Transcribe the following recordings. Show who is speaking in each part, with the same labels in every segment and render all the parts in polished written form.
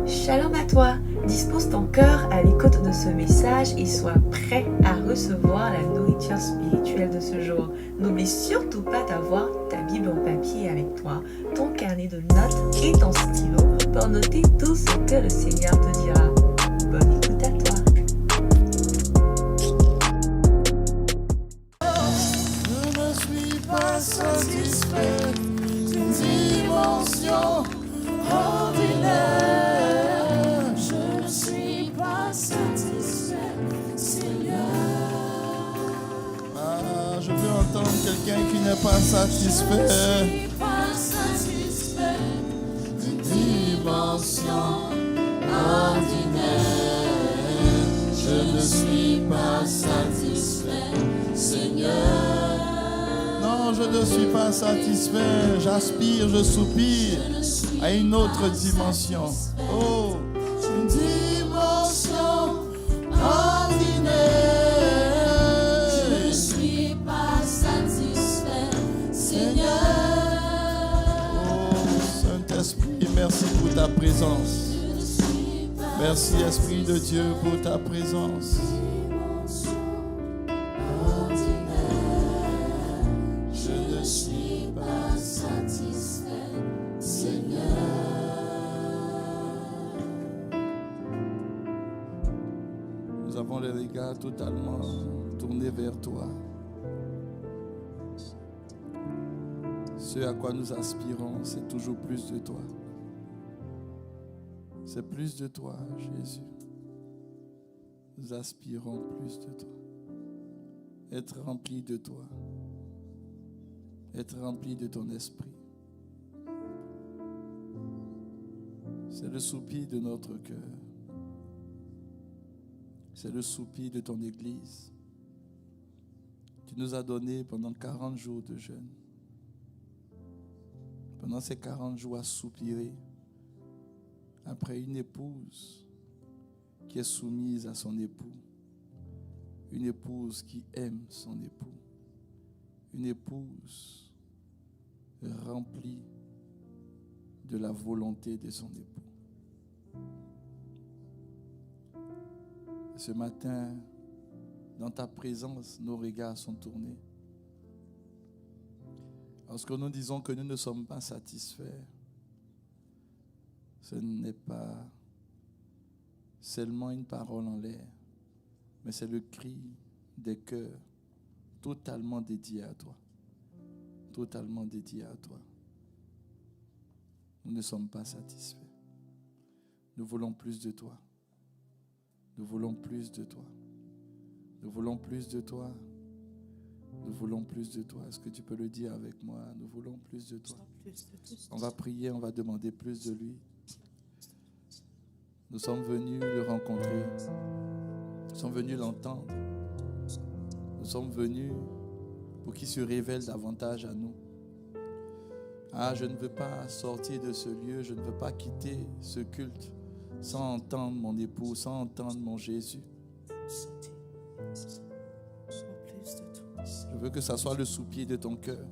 Speaker 1: Shalom à toi, dispose ton cœur à l'écoute de ce message et sois prêt à recevoir la nourriture spirituelle de ce jour. N'oublie surtout pas d'avoir ta Bible en papier avec toi, ton carnet de notes et ton stylo pour noter tout ce que le Seigneur te dira. Bonne écoute à toi.
Speaker 2: Je ne suis pas satisfait d'une dimension ordinaire. Je ne suis pas satisfait, Seigneur. Ah, je veux entendre quelqu'un qui n'est pas satisfait. Je ne suis pas satisfait d'une dimension ordinaire. Je ne suis pas satisfait, Seigneur. Non, je ne suis pas satisfait. J'aspire, je soupire à une autre dimension. Oh, une dimension ordinaire. Je ne suis pas satisfait, Seigneur. Oh, Saint-Esprit, merci pour ta présence. Merci, Esprit de Dieu, pour ta présence. Je ne suis pas satisfait, Seigneur. Nous avons les regards totalement tournés vers toi. Ce à quoi nous aspirons, c'est toujours plus de toi. C'est plus de toi, Jésus. Nous aspirons plus de toi. Être rempli de toi. Être rempli de ton esprit. C'est le soupir de notre cœur. C'est le soupir de ton Église. Tu nous as donné pendant 40 jours de jeûne. Pendant ces 40 jours à soupirer après une épouse qui est soumise à son époux, une épouse qui aime son époux, une épouse remplie de la volonté de son époux. Ce matin, dans ta présence, nos regards sont tournés. Lorsque nous disons que nous ne sommes pas satisfaits, ce n'est pas seulement une parole en l'air, mais c'est le cri des cœurs totalement dédié à toi. Totalement dédié à toi. Nous ne sommes pas satisfaits. Nous voulons plus de toi. Nous voulons plus de toi. Nous voulons plus de toi. Nous voulons plus de toi. Est-ce que tu peux le dire avec moi? Nous voulons plus de toi. On va prier, on va demander plus de lui. Nous sommes venus le rencontrer. Nous sommes venus l'entendre. Nous sommes venus pour qu'il se révèle davantage à nous. Ah, je ne veux pas sortir de ce lieu. Je ne veux pas quitter ce culte sans entendre mon époux, sans entendre mon Jésus. Je veux que ça soit le soupir de ton cœur.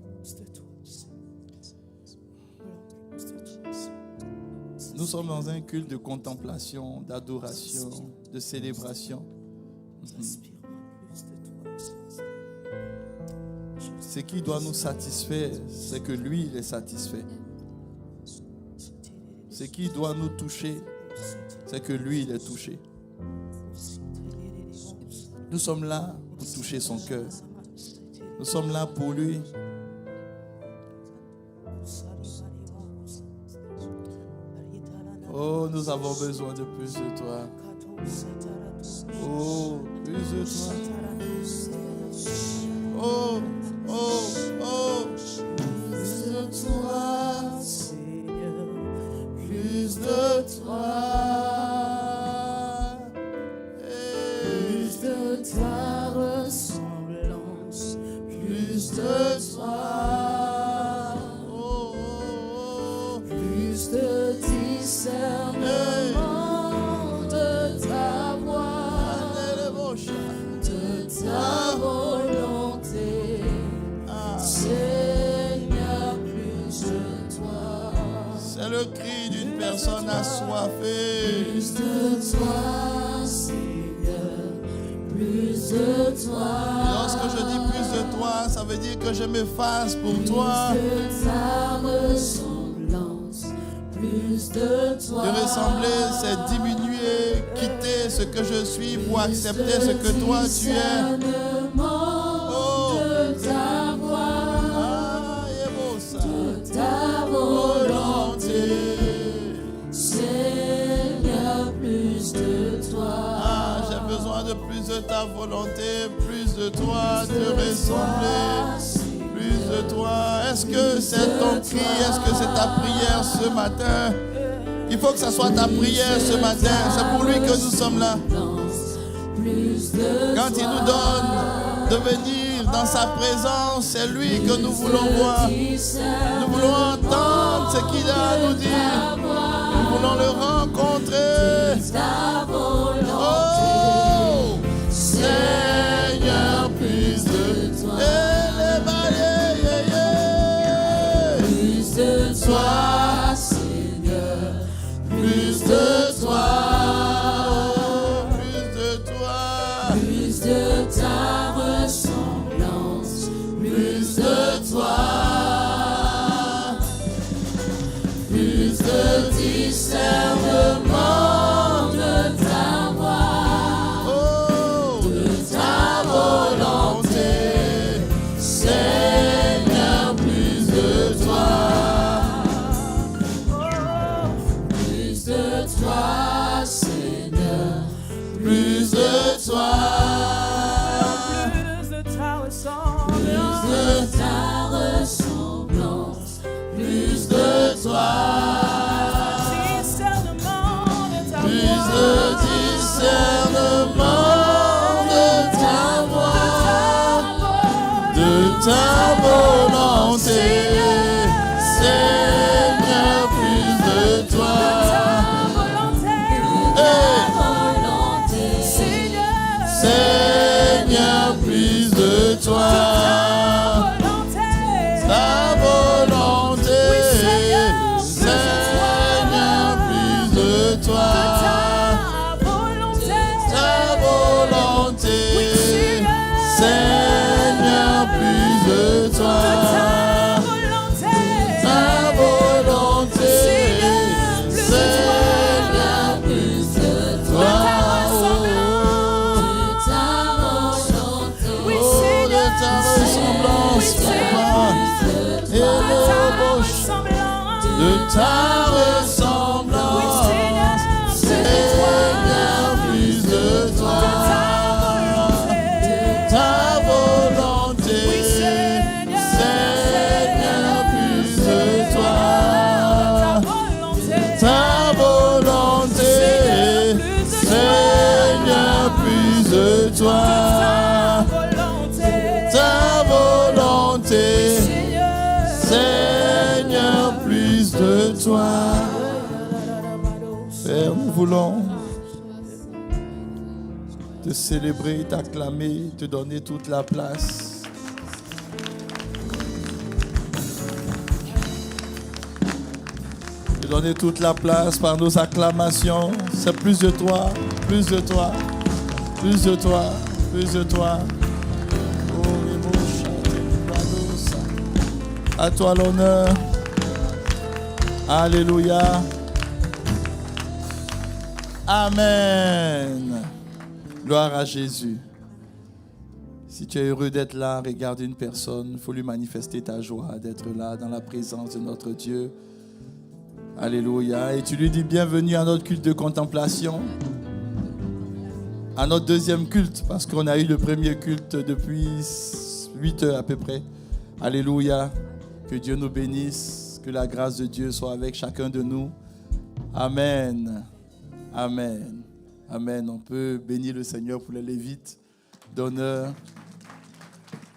Speaker 2: Nous sommes dans un culte de contemplation, d'adoration, de célébration. Ce qui doit nous satisfaire, c'est que lui, il est satisfait. Ce qui doit nous toucher, c'est que lui, il est touché. Nous sommes là pour toucher son cœur. Nous sommes là pour lui. Oh, nous avons besoin de plus de toi. Oh, plus de toi. Oh, oh, oh. Plus de toi, Seigneur. Plus de toi. Plus de ta ressemblance. Plus de toi. Oh, oh, oh. Plus de discernement de ta voix, de ta volonté, Seigneur, plus de toi. C'est le cri d'une personne. personne assoiffée.
Speaker 3: Plus de toi, Seigneur, plus de toi.
Speaker 2: Et lorsque je dis plus de toi, ça veut dire que je m'efface pour toi.
Speaker 3: Plus de ta ressemblance, plus de toi.
Speaker 2: Te ressembler, c'est diminuer, quitter ce que je suis pour accepter ce que toi tu es. Oh,
Speaker 3: de ta voix,
Speaker 2: ah, et beau ça.
Speaker 3: de ta volonté, Seigneur, plus de toi.
Speaker 2: Ah, j'ai besoin de plus de ta volonté, plus de toi, te ressembler, plus de toi. Est-ce que c'est ton cri? Est-ce que c'est ta prière ce matin? Il faut que ça soit ta prière ce matin. C'est pour lui que nous sommes là. Quand il nous donne de venir dans sa présence, c'est lui que nous voulons voir. Nous voulons entendre ce qu'il a à nous dire. Nous voulons le rencontrer. Oh, Seigneur, plus de toi.
Speaker 3: Plus de toi, Seigneur, plus de toi.
Speaker 2: Plus de
Speaker 3: ta ressemblance, plus de toi, plus de discernement de ta voix,
Speaker 2: oh,
Speaker 3: de ta volonté, Seigneur, plus de toi, plus de toi, Seigneur, plus de toi. De ta ressemblance, plus de toi, plus de discernement de ta voix,
Speaker 2: de ta volonté, Seigneur, plus de toi. Seigneur, plus de toi. Ta volonté, Seigneur, plus de toi. Ta volonté, Seigneur, plus de toi. Ta volonté, Seigneur, plus de toi. Ta ressemblance, papa, et le bouche de ta ressemblance, Seigneur, plus de toi, ta volonté, Seigneur, plus de toi, ta volonté, Seigneur, plus de toi. Ta volonté, Seigneur, plus de toi. Père, nous voulons te célébrer, t'acclamer, te donner toute la place. Te donner toute la place par nos acclamations. C'est plus de toi, plus de toi, plus de toi, plus de toi. À toi l'honneur. Alléluia. Amen. Gloire à Jésus. Si tu es heureux d'être là, regarde une personne. Il faut lui manifester ta joie d'être là dans la présence de notre Dieu. Alléluia. Et tu lui dis bienvenue à notre culte de contemplation. À notre deuxième culte, parce qu'on a eu le premier culte depuis 8 heures à peu près. Alléluia. Que Dieu nous bénisse, que la grâce de Dieu soit avec chacun de nous. Amen. Amen. Amen. On peut bénir le Seigneur pour les Lévites d'honneur.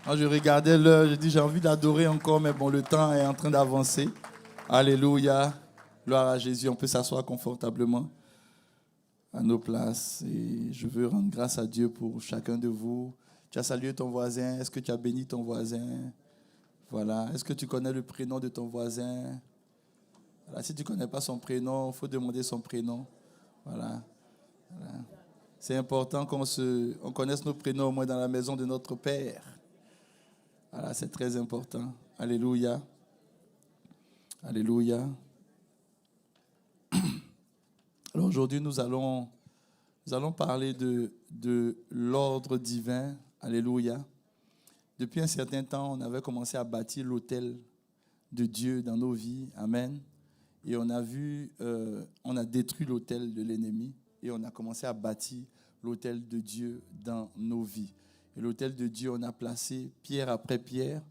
Speaker 2: Quand je regardais l'heure, je dis j'ai envie d'adorer encore, mais bon, le temps est en train d'avancer. Alléluia. Gloire à Jésus. On peut s'asseoir confortablement à nos places. Et je veux rendre grâce à Dieu pour chacun de vous. Tu as salué ton voisin. Est-ce que tu as béni ton voisin? Voilà. Est-ce que tu connais le prénom de ton voisin? Voilà, si tu ne connais pas son prénom, il faut demander son prénom. Voilà. Voilà. C'est important qu'on connaisse nos prénoms au moins dans la maison de notre Père. Voilà, c'est très important. Alléluia. Alléluia. Alors aujourd'hui, nous allons parler de l'ordre divin. Alléluia. Depuis un certain temps, on avait commencé à bâtir l'autel de Dieu dans nos vies. Amen. Et on a détruit l'autel de l'ennemi et on a commencé à bâtir l'autel de Dieu dans nos vies. Et l'autel de Dieu, on a placé pierre après pierre.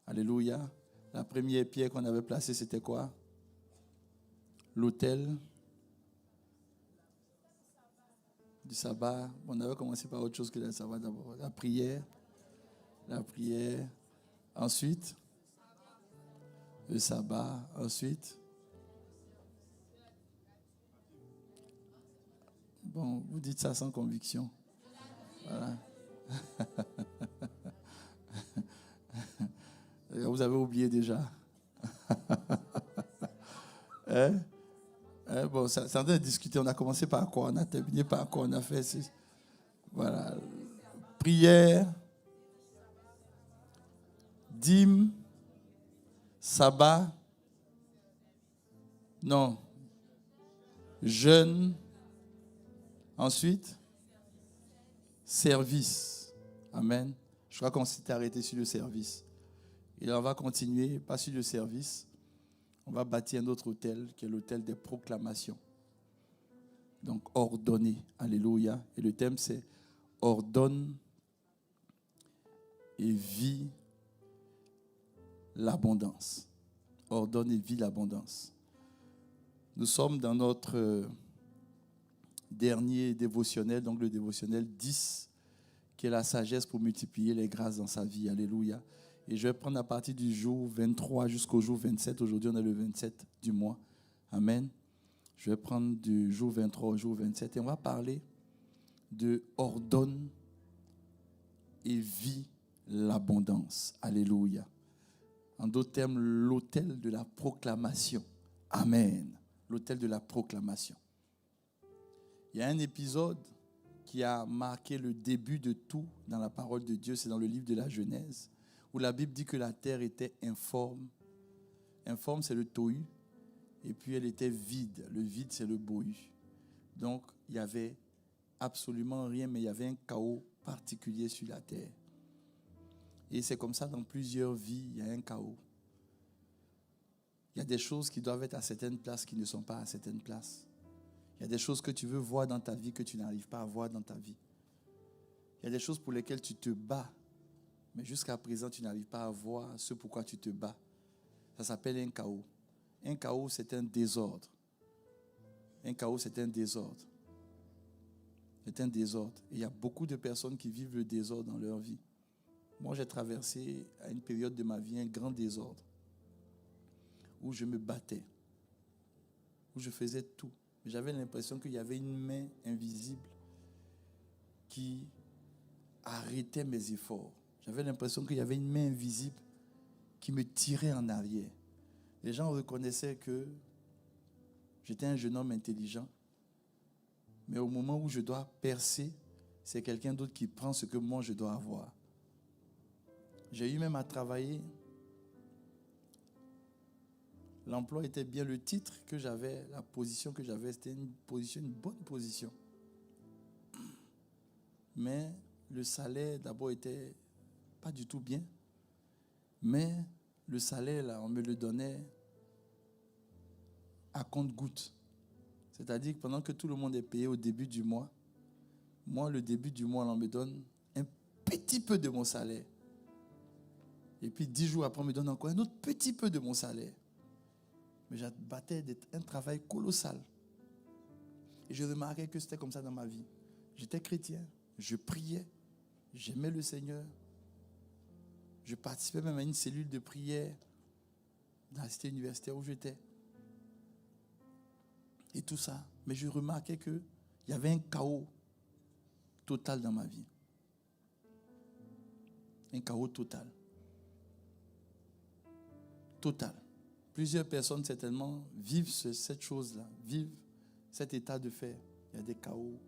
Speaker 2: Alléluia. La première pierre qu'on avait placée, c'était quoi? L'autel du sabbat. On avait commencé par autre chose que le sabbat d'abord. La prière. Ensuite, le sabbat. Ensuite, bon, vous dites ça sans conviction. Voilà. Vous avez oublié déjà. Bon, ça en train de discuter. On a commencé par quoi? On a terminé par quoi? On a fait voilà. Prière, dîme, sabbat, non, jeûne, ensuite, service. Amen. Je crois qu'on s'est arrêté sur le service. Et là, on va continuer, pas sur le service. On va bâtir un autre autel, qui est l'autel des proclamations. Donc, ordonner. Alléluia. Et le thème, c'est ordonne et vis l'abondance. Ordonne et vis l'abondance. Nous sommes dans notre dernier dévotionnel, donc le dévotionnel 10, qui est la sagesse pour multiplier les grâces dans sa vie. Alléluia. Et je vais prendre à partir du jour 23 jusqu'au jour 27. Aujourd'hui, on est le 27 du mois. Amen. Je vais prendre du jour 23 au jour 27 et on va parler de ordonne et vis l'abondance. Alléluia. En d'autres termes, l'autel de la proclamation. Amen. L'autel de la proclamation. Il y a un épisode qui a marqué le début de tout dans la parole de Dieu. C'est dans le livre de la Genèse, où la Bible dit que la terre était informe. Informe, c'est le tohu. Et puis elle était vide. Le vide, c'est le bohu. Donc, il n'y avait absolument rien, mais il y avait un chaos particulier sur la terre. Et c'est comme ça dans plusieurs vies, il y a un chaos. Il y a des choses qui doivent être à certaines places qui ne sont pas à certaines places. Il y a des choses que tu veux voir dans ta vie que tu n'arrives pas à voir dans ta vie. Il y a des choses pour lesquelles tu te bats, mais jusqu'à présent, tu n'arrives pas à voir ce pourquoi tu te bats. Ça s'appelle un chaos. Un chaos, c'est un désordre. Un chaos, c'est un désordre. C'est un désordre. Et il y a beaucoup de personnes qui vivent le désordre dans leur vie. Moi, j'ai traversé à une période de ma vie un grand désordre où je me battais, où je faisais tout. J'avais l'impression qu'il y avait une main invisible qui arrêtait mes efforts. J'avais l'impression qu'il y avait une main invisible qui me tirait en arrière. Les gens reconnaissaient que j'étais un jeune homme intelligent, mais au moment où je dois percer, c'est quelqu'un d'autre qui prend ce que moi je dois avoir. J'ai eu même à travailler. L'emploi était bien, le titre que j'avais, la position que j'avais, c'était une bonne position. Mais le salaire d'abord était pas du tout bien. Mais le salaire, là, on me le donnait à compte-gouttes. C'est-à-dire que pendant que tout le monde est payé au début du mois, moi, le début du mois, on me donne un petit peu de mon salaire. Et puis 10 jours après, on me donne encore un autre petit peu de mon salaire. Mais j'abattais un travail colossal. Et je remarquais que c'était comme ça dans ma vie. J'étais chrétien, je priais, j'aimais le Seigneur. Je participais même à une cellule de prière dans la cité universitaire où j'étais. Et tout ça. Mais je remarquais qu'il y avait un chaos total dans ma vie. Un chaos total. Total. Plusieurs personnes certainement vivent cette chose-là, vivent cet état de fait. Il y a des chaos.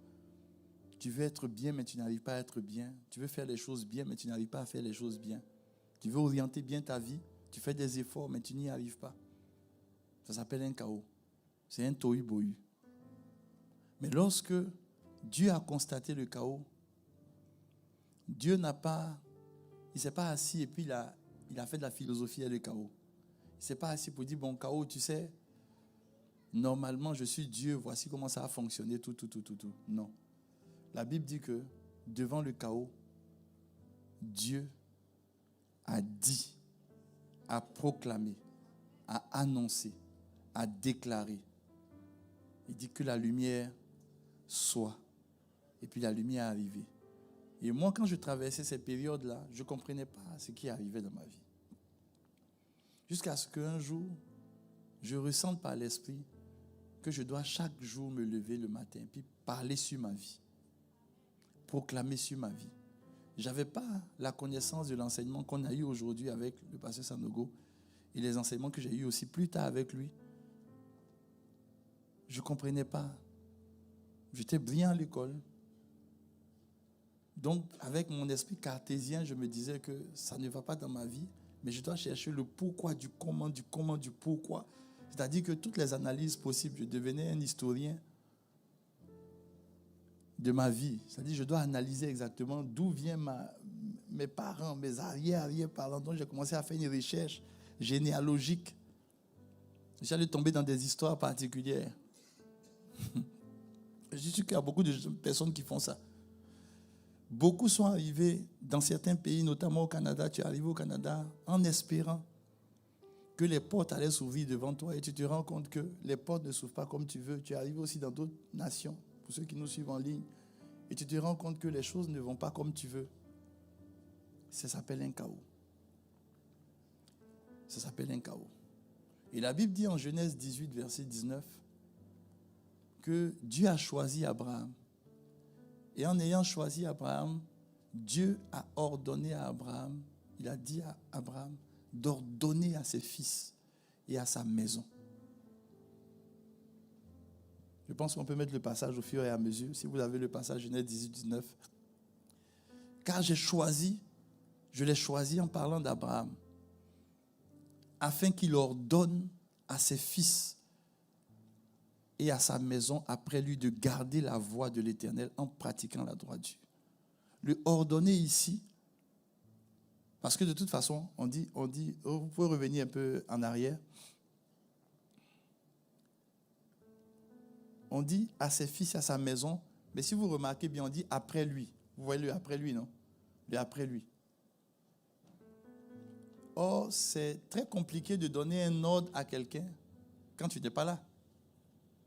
Speaker 2: Tu veux être bien, mais tu n'arrives pas à être bien. Tu veux faire les choses bien, mais tu n'arrives pas à faire les choses bien. Tu veux orienter bien ta vie, tu fais des efforts, mais tu n'y arrives pas. Ça s'appelle un chaos. C'est un tohu-bohu. Mais lorsque Dieu a constaté le chaos, Dieu il ne s'est pas assis et puis il a fait de la philosophie et le chaos. Il ne s'est pas assis pour dire, bon, chaos, tu sais, normalement, je suis Dieu, voici comment ça a fonctionné, tout. Non. La Bible dit que devant le chaos, Dieu a dit, a proclamé, a annoncé, a déclaré. Il dit que la lumière soit. Et puis la lumière est arrivée. Et moi, quand je traversais ces périodes-là, je ne comprenais pas ce qui arrivait dans ma vie. Jusqu'à ce qu'un jour, je ressente par l'esprit que je dois chaque jour me lever le matin et puis parler sur ma vie. Proclamer sur ma vie. Je n'avais pas la connaissance de l'enseignement qu'on a eu aujourd'hui avec le pasteur Sanogo et les enseignements que j'ai eus aussi plus tard avec lui. Je ne comprenais pas. J'étais brillant à l'école. Donc, avec mon esprit cartésien, je me disais que ça ne va pas dans ma vie, mais je dois chercher le pourquoi, du comment, du pourquoi. C'est-à-dire que toutes les analyses possibles, je devenais un historien de ma vie. C'est-à-dire que je dois analyser exactement d'où viennent mes parents, mes arrière-parents. Donc, j'ai commencé à faire une recherche généalogique. J'allais tomber dans des histoires particulières. Je suis sûr qu'il y a beaucoup de personnes qui font ça. Beaucoup sont arrivés dans certains pays, notamment au Canada. Tu es arrivé au Canada en espérant que les portes allaient s'ouvrir devant toi et tu te rends compte que les portes ne s'ouvrent pas comme tu veux. Tu es arrivé aussi dans d'autres nations, pour ceux qui nous suivent en ligne, et tu te rends compte que les choses ne vont pas comme tu veux. Ça s'appelle un chaos. Ça s'appelle un chaos. Et la Bible dit en Genèse 18, verset 19, que Dieu a choisi Abraham. Et en ayant choisi Abraham, Dieu a ordonné à Abraham, il a dit à Abraham d'ordonner à ses fils et à sa maison. Je pense qu'on peut mettre le passage au fur et à mesure. Si vous avez le passage Genèse 18, 19. Car je l'ai choisi en parlant d'Abraham, afin qu'il ordonne à ses fils et à sa maison après lui de garder la voie de l'Éternel en pratiquant la droiture. Le ordonner ici, parce que de toute façon, on dit, vous pouvez revenir un peu en arrière. On dit à ses fils et à sa maison, mais si vous remarquez bien, on dit après lui. Vous voyez le après lui, non? Le après lui. Or, c'est très compliqué de donner un ordre à quelqu'un quand tu n'es pas là.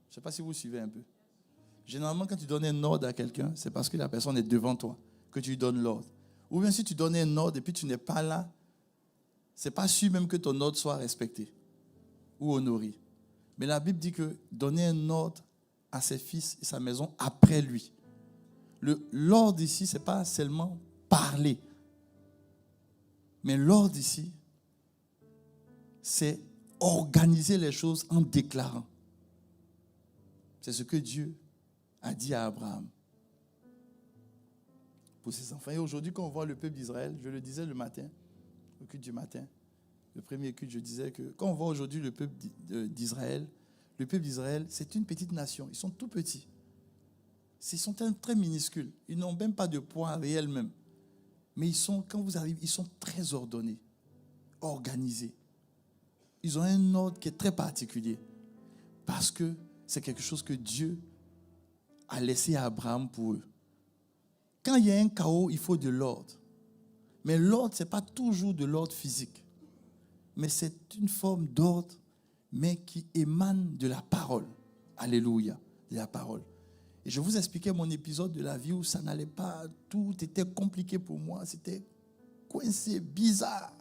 Speaker 2: Je ne sais pas si vous suivez un peu. Généralement, quand tu donnes un ordre à quelqu'un, c'est parce que la personne est devant toi que tu lui donnes l'ordre. Ou bien si tu donnes un ordre et puis tu n'es pas là, ce n'est pas sûr même que ton ordre soit respecté ou honoré. Mais la Bible dit que donner un ordre à ses fils et sa maison après lui. L'ordre ici, ce n'est pas seulement parler. Mais l'ordre ici, c'est organiser les choses en déclarant. C'est ce que Dieu a dit à Abraham pour ses enfants. Et aujourd'hui, quand on voit le peuple d'Israël, je le disais le matin, au culte du matin, le premier culte, je disais que quand on voit aujourd'hui le peuple d'Israël, c'est une petite nation. Ils sont tout petits. Ils sont très minuscules. Ils n'ont même pas de poids réel même. Mais quand vous arrivez, ils sont très ordonnés, organisés. Ils ont un ordre qui est très particulier. Parce que c'est quelque chose que Dieu a laissé à Abraham pour eux. Quand il y a un chaos, il faut de l'ordre. Mais l'ordre, ce n'est pas toujours de l'ordre physique. Mais c'est une forme d'ordre, mais qui émane de la parole. Alléluia, de la parole. Et je vous expliquais mon épisode de la vie où ça n'allait pas, tout était compliqué pour moi, c'était coincé, bizarre.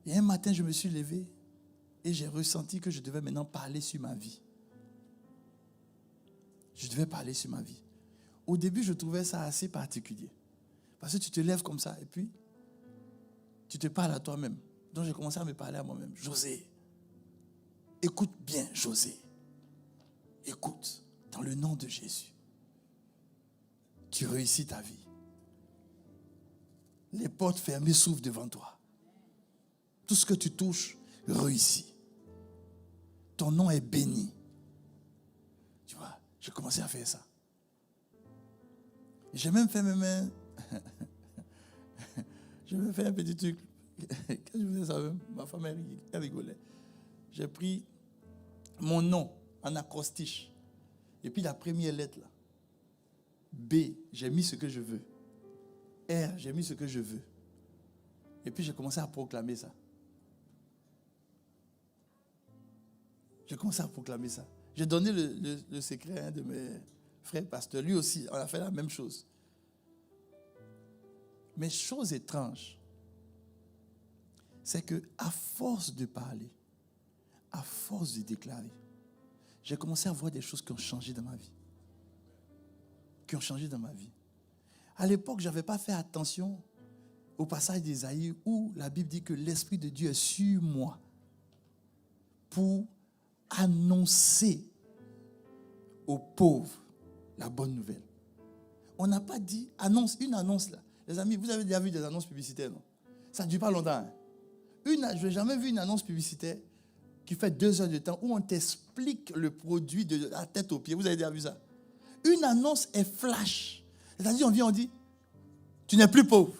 Speaker 2: Et un matin, je me suis levé et j'ai ressenti que je devais maintenant parler sur ma vie. Je devais parler sur ma vie. Au début, je trouvais ça assez particulier. Parce que tu te lèves comme ça et puis tu te parles à toi-même. Donc j'ai commencé à me parler à moi-même. José, écoute bien, José. Écoute, dans le nom de Jésus, tu réussis ta vie. Les portes fermées s'ouvrent devant toi. Tout ce que tu touches réussit. Ton nom est béni. Tu vois, j'ai commencé à faire ça. J'ai même fait j'ai même fait un petit truc. Quand je faisais ça, ma femme elle rigolait. J'ai pris mon nom en acrostiche. Et puis la première lettre là. B, j'ai mis ce que je veux. R, j'ai mis ce que je veux. Et puis j'ai commencé à proclamer ça. J'ai commencé à proclamer ça. J'ai donné le secret à un de mes frères pasteurs. Lui aussi, on a fait la même chose. Mais chose étrange, c'est que à force de parler, à force de déclarer, j'ai commencé à voir des choses qui ont changé dans ma vie. Qui ont changé dans ma vie. À l'époque, je n'avais pas fait attention au passage d'Ésaïe où la Bible dit que l'Esprit de Dieu est sur moi pour annoncer aux pauvres la bonne nouvelle. On n'a pas dit annonce, une annonce là. Les amis, vous avez déjà vu des annonces publicitaires, non? Ça ne dure pas longtemps. Hein? Je n'ai jamais vu une annonce publicitaire qui fait 2 heures de temps où on t'explique le produit de la tête aux pieds. Vous avez déjà vu ça? Une annonce est flash. C'est-à-dire, on vient, on dit, tu n'es plus pauvre.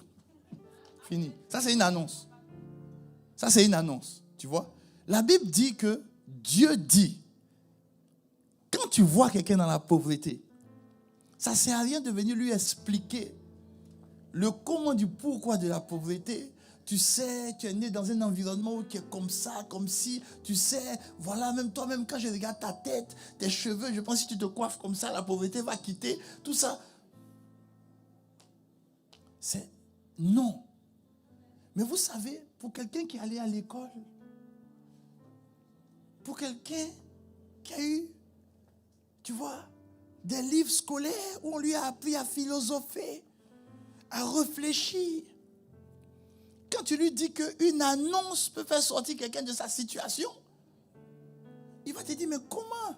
Speaker 2: Fini. Ça, c'est une annonce. Ça, c'est une annonce. Tu vois? La Bible dit que Dieu dit, quand tu vois quelqu'un dans la pauvreté, ça ne sert à rien de venir lui expliquer le comment du pourquoi de la pauvreté. Tu sais, tu es né dans un environnement où tu es comme ça, comme si, tu sais, voilà, même toi-même, quand je regarde ta tête, tes cheveux, je pense que si tu te coiffes comme ça, la pauvreté va quitter, tout ça. C'est non. Mais vous savez, pour quelqu'un qui est allé à l'école, pour quelqu'un qui a eu, tu vois, des livres scolaires où on lui a appris à philosopher, à réfléchir. Quand tu lui dis qu'une annonce peut faire sortir quelqu'un de sa situation, il va te dire, mais comment?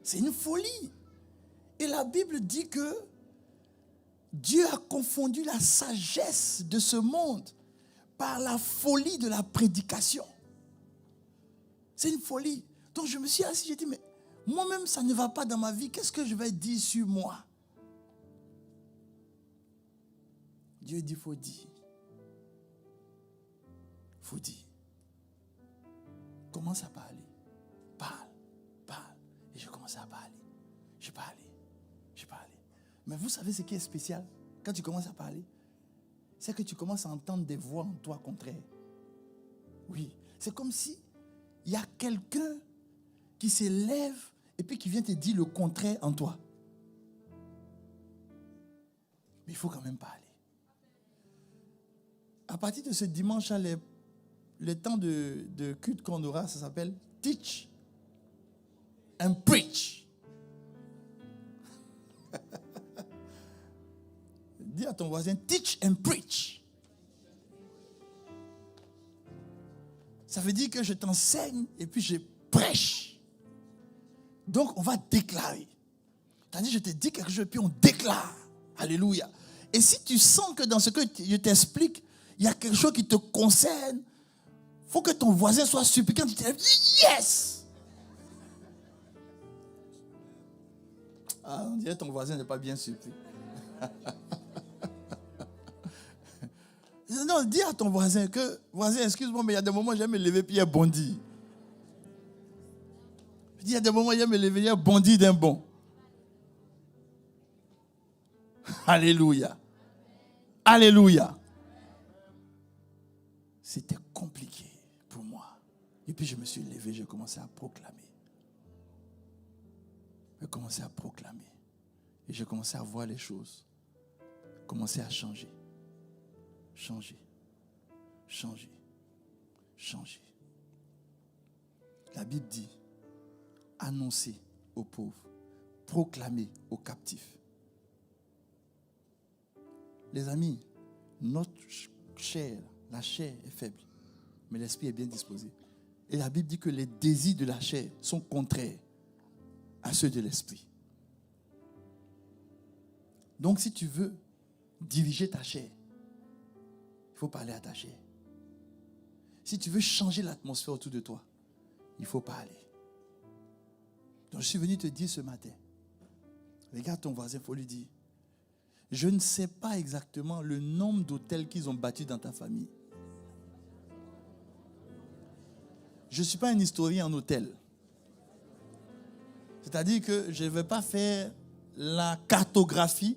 Speaker 2: C'est une folie. Et la Bible dit que Dieu a confondu la sagesse de ce monde par la folie de la prédication. C'est une folie. Donc je me suis assis, j'ai dit, mais moi-même, ça ne va pas dans ma vie. Qu'est-ce que je vais dire sur moi? Dieu dit, il faut dire. Il faut dire. Commence à parler. Parle. Et je commence à parler. Je parlais. Mais vous savez ce qui est spécial quand tu commences à parler? C'est que tu commences à entendre des voix en toi contraires. Oui. C'est comme si il y a quelqu'un qui s'élève et puis qui vient te dire le contraire en toi. Mais il faut quand même parler. À partir de ce dimanche, le temps de culte qu'on aura, ça s'appelle Teach and Preach. Dis à ton voisin, Teach and Preach. Ça veut dire que je t'enseigne et puis je prêche. Donc, on va déclarer. C'est-à-dire, je te dis quelque chose et puis on déclare. Alléluia. Et si tu sens que dans ce que je t'explique, il y a quelque chose qui te concerne, il faut que ton voisin soit surpris quand tu te lèves. Yes! Ah, on dirait que ton voisin n'est pas bien surpris. Non, dis à ton voisin que, voisin, excuse-moi, mais il y a des moments où j'aime me lever puis il bondit. Je dis, il y a des moments où j'aime me lever, il bondit d'un bond. Alléluia. Alléluia. C'était compliqué pour moi. Et puis je me suis levé, j'ai commencé à proclamer. J'ai commencé à proclamer. Et j'ai commencé à voir les choses. Commencer à changer. Changer. La Bible dit, annoncer aux pauvres, proclamer aux captifs. Les amis, notre chair, la chair est faible. mais l'esprit est bien disposé. Et la Bible dit que les désirs de la chair sont contraires à ceux de l'esprit. Donc si tu veux diriger ta chair, il faut parler à ta chair. Si tu veux changer l'atmosphère autour de toi, il faut parler. Donc je suis venu te dire ce matin, regarde ton voisin, il faut lui dire, je ne sais pas exactement le nombre d'hôtels qu'ils ont bâtis dans ta famille. Je ne suis pas un historien en hôtel. C'est-à-dire que je ne vais pas faire la cartographie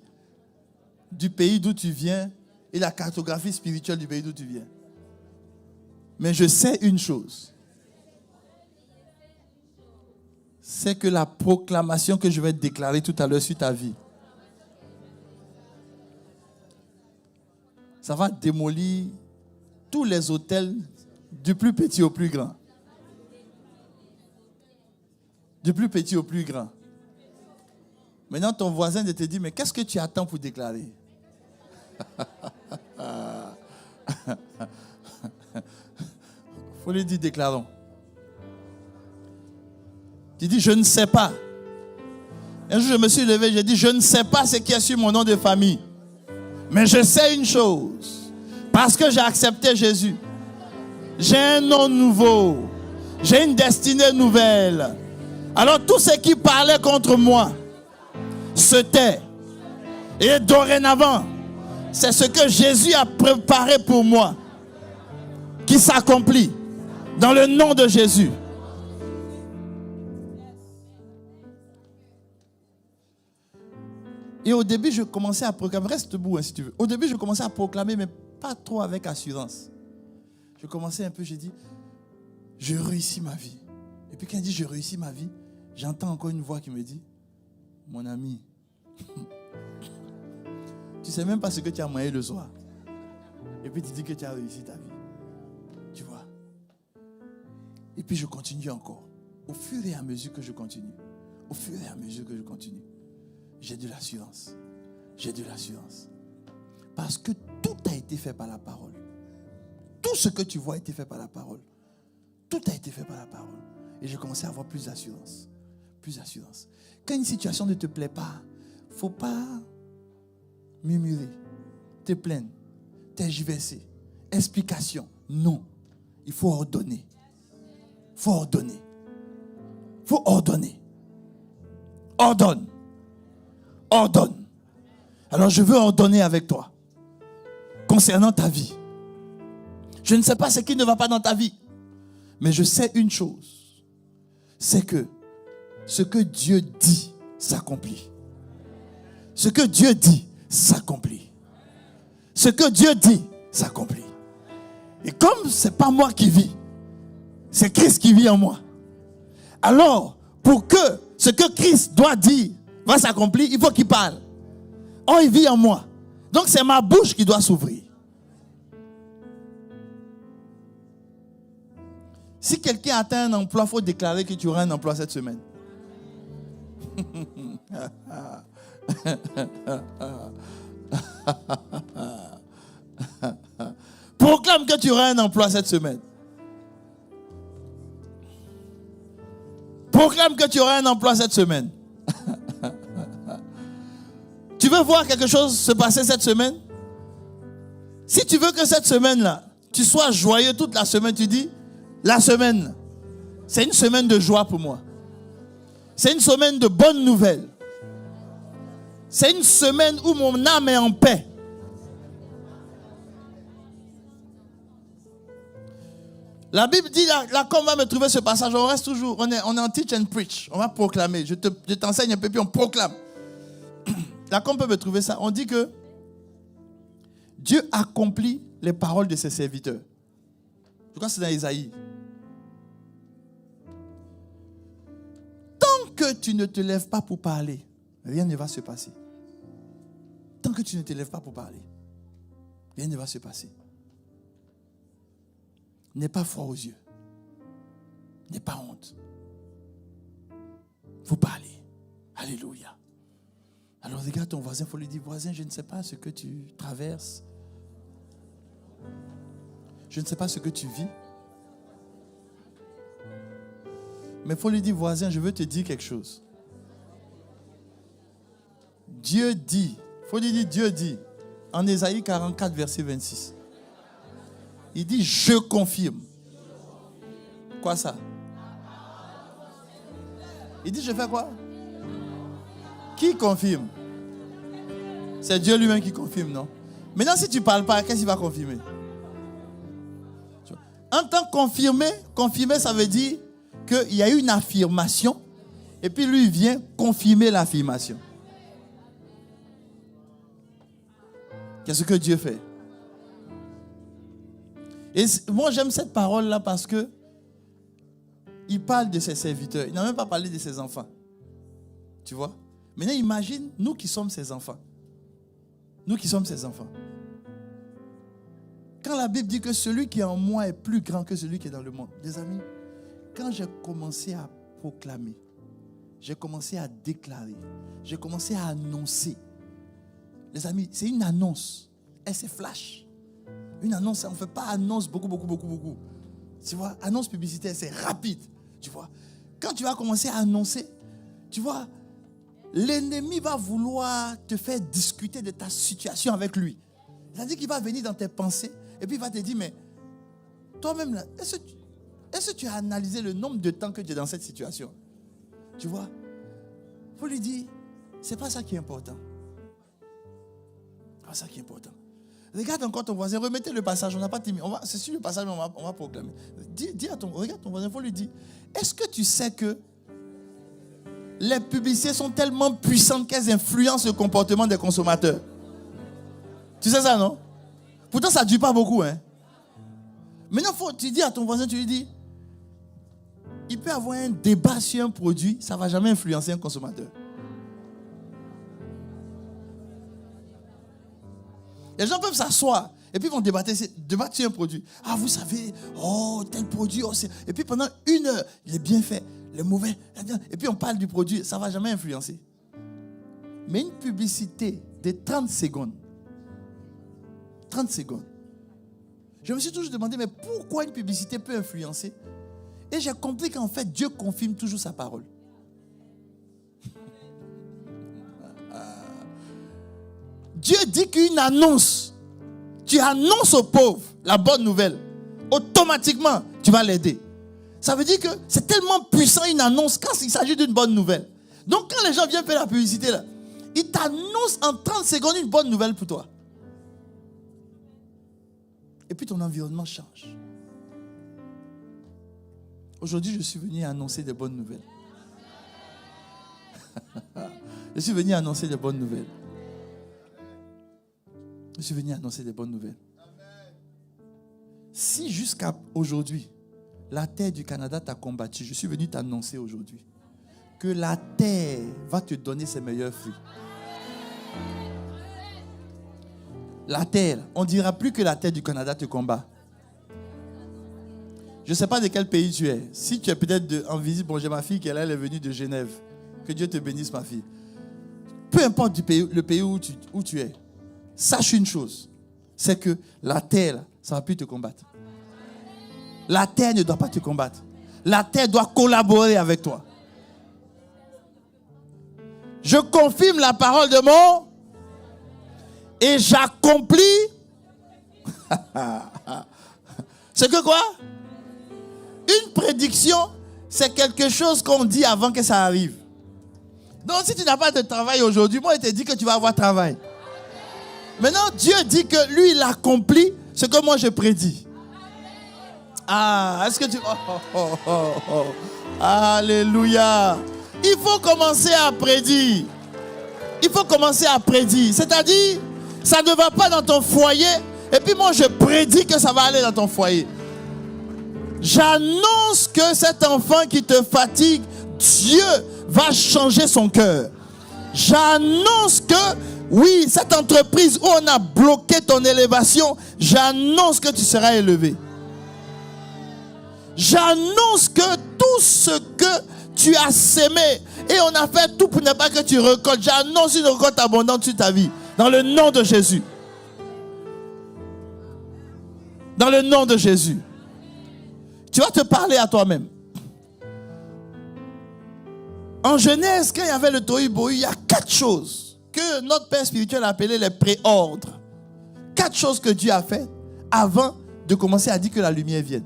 Speaker 2: du pays d'où tu viens et la cartographie spirituelle du pays d'où tu viens. Mais je sais une chose. C'est que la proclamation que je vais te déclarer tout à l'heure sur ta vie, ça va démolir tous les hôtels du plus petit au plus grand. Du plus petit au plus grand. Maintenant, ton voisin te dit, mais qu'est-ce que tu attends pour déclarer? Faut lui dire, déclarons. Tu dis, je ne sais pas. Un jour, je me suis levé, j'ai dit, je ne sais pas ce qui est sur mon nom de famille. Mais je sais une chose. Parce que j'ai accepté Jésus. J'ai un nom nouveau. J'ai une destinée nouvelle. Alors tout ce qui parlait contre moi se tait. Et dorénavant, c'est ce que Jésus a préparé pour moi qui s'accomplit dans le nom de Jésus. Et au début, je commençais à proclamer, reste debout si tu veux. Au début, je commençais à proclamer, mais pas trop avec assurance. Je commençais un peu, j'ai dit, je réussis ma vie. Et puis quand il dit, je réussis ma vie, j'entends encore une voix qui me dit, mon ami, tu ne sais même pas ce que tu as mangé le soir. Et puis tu dis que tu as réussi ta vie. Tu vois. Et puis je continue encore. Au fur et à mesure que je continue, au fur et à mesure que je continue, j'ai de l'assurance. J'ai de l'assurance. Parce que tout a été fait par la parole. Tout ce que tu vois a été fait par la parole. Tout a été fait par la parole. Et j'ai commencé à avoir plus d'assurance. Plus d'assurance. Quand une situation ne te plaît pas, il ne faut pas murmurer, te plaindre, tergiverser. Explication. Non. Il faut ordonner. Il faut ordonner. Il faut ordonner. Ordonne. Ordonne. Alors je veux ordonner avec toi concernant ta vie. Je ne sais pas ce qui ne va pas dans ta vie, mais je sais une chose, c'est que ce que Dieu dit s'accomplit. Ce que Dieu dit s'accomplit. Ce que Dieu dit s'accomplit. Et comme ce n'est pas moi qui vis, c'est Christ qui vit en moi. Alors, pour que ce que Christ doit dire va s'accomplir, il faut qu'il parle. Oh, il vit en moi. Donc c'est ma bouche qui doit s'ouvrir. Si quelqu'un atteint un emploi, il faut déclarer que tu auras un emploi cette semaine. Proclame que tu auras un emploi cette semaine. Proclame que tu auras un emploi cette semaine. Tu veux voir quelque chose se passer cette semaine? Si tu veux que cette semaine-là, tu sois joyeux toute la semaine, tu dis, la semaine, c'est une semaine de joie pour moi. C'est une semaine de bonnes nouvelles. C'est une semaine où mon âme est en paix. La Bible dit, là, quand on va me trouver ce passage, on reste toujours, on est en teach and preach. On va proclamer. Je t'enseigne un peu, puis on proclame. Là, quand on peut me trouver ça, on dit que Dieu accomplit les paroles de ses serviteurs. Je crois que c'est dans Isaïe. Tant que tu ne te lèves pas pour parler, rien ne va se passer. Tant que tu ne te lèves pas pour parler, rien ne va se passer. N'aie pas froid aux yeux. N'aie pas honte. Vous parlez. Alléluia. Alors regarde ton voisin, il faut lui dire, voisin, je ne sais pas ce que tu traverses. Je ne sais pas ce que tu vis. Mais il faut lui dire, voisin, je veux te dire quelque chose. Dieu dit, il faut lui dire, Dieu dit, en Ésaïe 44, verset 26. Il dit, je confirme. Quoi ça? Il dit, je fais quoi? Qui confirme? C'est Dieu lui-même qui confirme, non? Maintenant, si tu ne parles pas, qu'est-ce qu'il va confirmer? En tant que confirmer, ça veut dire qu'il y a une affirmation et puis lui, il vient confirmer l'affirmation. Qu'est-ce que Dieu fait? Et moi, j'aime cette parole-là parce que il parle de ses serviteurs. Il n'a même pas parlé de ses enfants. Tu vois? Maintenant, imagine, nous qui sommes ses enfants. Nous qui sommes ses enfants. Quand la Bible dit que celui qui est en moi est plus grand que celui qui est dans le monde. Les amis, quand j'ai commencé à proclamer, j'ai commencé à déclarer, j'ai commencé à annoncer. Les amis, c'est une annonce. Et c'est flash. Une annonce, on ne fait pas annonce beaucoup. Tu vois, annonce publicitaire, c'est rapide. Tu vois, quand tu vas commencer à annoncer, tu vois, l'ennemi va vouloir te faire discuter de ta situation avec lui. C'est-à-dire qu'il va venir dans tes pensées et puis il va te dire, mais toi-même, là, est-ce que tu as analysé le nombre de temps que tu es dans cette situation? Tu vois, il faut lui dire, c'est pas ça qui est important. C'est pas ça qui est important. Regarde encore ton voisin, remettez le passage, on n'a pas timide. C'est sur le passage, on va proclamer. Regarde ton voisin, il faut lui dire, est-ce que tu sais que les publicités sont tellement puissantes qu'elles influencent le comportement des consommateurs? Tu sais ça, non? Pourtant, ça ne dure pas beaucoup. Hein? Maintenant, tu dis à ton voisin, tu lui dis, il peut avoir un débat sur un produit, ça ne va jamais influencer un consommateur. Les gens peuvent s'asseoir et puis ils vont débattre sur un produit. Ah, vous savez, tel produit. Et puis pendant 1 heure, il est bien fait, le mauvais. Et puis on parle du produit, ça ne va jamais influencer. Mais une publicité de 30 secondes. 30 secondes. Je me suis toujours demandé, mais pourquoi une publicité peut influencer? Et j'ai compris qu'en fait, Dieu confirme toujours sa parole. Dieu dit qu'une annonce, tu annonces aux pauvres la bonne nouvelle, automatiquement, tu vas l'aider. Ça veut dire que c'est tellement puissant une annonce quand il s'agit d'une bonne nouvelle. Donc quand les gens viennent faire la publicité, là, ils t'annoncent en 30 secondes une bonne nouvelle pour toi. Et puis ton environnement change. Aujourd'hui, je suis venu annoncer des bonnes nouvelles. Je suis venu annoncer des bonnes nouvelles. Je suis venu annoncer des bonnes nouvelles. Si jusqu'à aujourd'hui, la terre du Canada t'a combattu, je suis venu t'annoncer aujourd'hui que la terre va te donner ses meilleurs fruits. La terre, on ne dira plus que la terre du Canada te combat. Je ne sais pas de quel pays tu es. Si tu es peut-être en visite, bon, j'ai ma fille qui elle est venue de Genève. Que Dieu te bénisse, ma fille. Peu importe le pays où tu es, sache une chose, c'est que la terre, ça ne va plus te combattre. La terre ne doit pas te combattre. La terre doit collaborer avec toi. Je confirme la parole de mon et j'accomplis. C'est que quoi? Une prédiction, c'est quelque chose qu'on dit avant que ça arrive. Donc si tu n'as pas de travail aujourd'hui, moi je te dis que tu vas avoir travail. Maintenant, Dieu dit que lui, il accomplit ce que moi je prédis. Ah, est-ce que tu... Alléluia. Il faut commencer à prédire. Il faut commencer à prédire. C'est-à-dire, ça ne va pas dans ton foyer. Et puis moi, je prédis que ça va aller dans ton foyer. J'annonce que cet enfant qui te fatigue, Dieu va changer son cœur. J'annonce que, oui, cette entreprise où on a bloqué ton élévation, j'annonce que tu seras élevé. J'annonce que tout ce que tu as sémé, et on a fait tout pour ne pas que tu récoltes, j'annonce une récolte abondante sur ta vie. Dans le nom de Jésus. Dans le nom de Jésus. Tu vas te parler à toi-même. En Genèse, quand il y avait le tohu-bohu, il y a 4 choses que notre Père spirituel appelait les préordres. 4 choses que Dieu a fait avant de commencer à dire que la lumière vienne,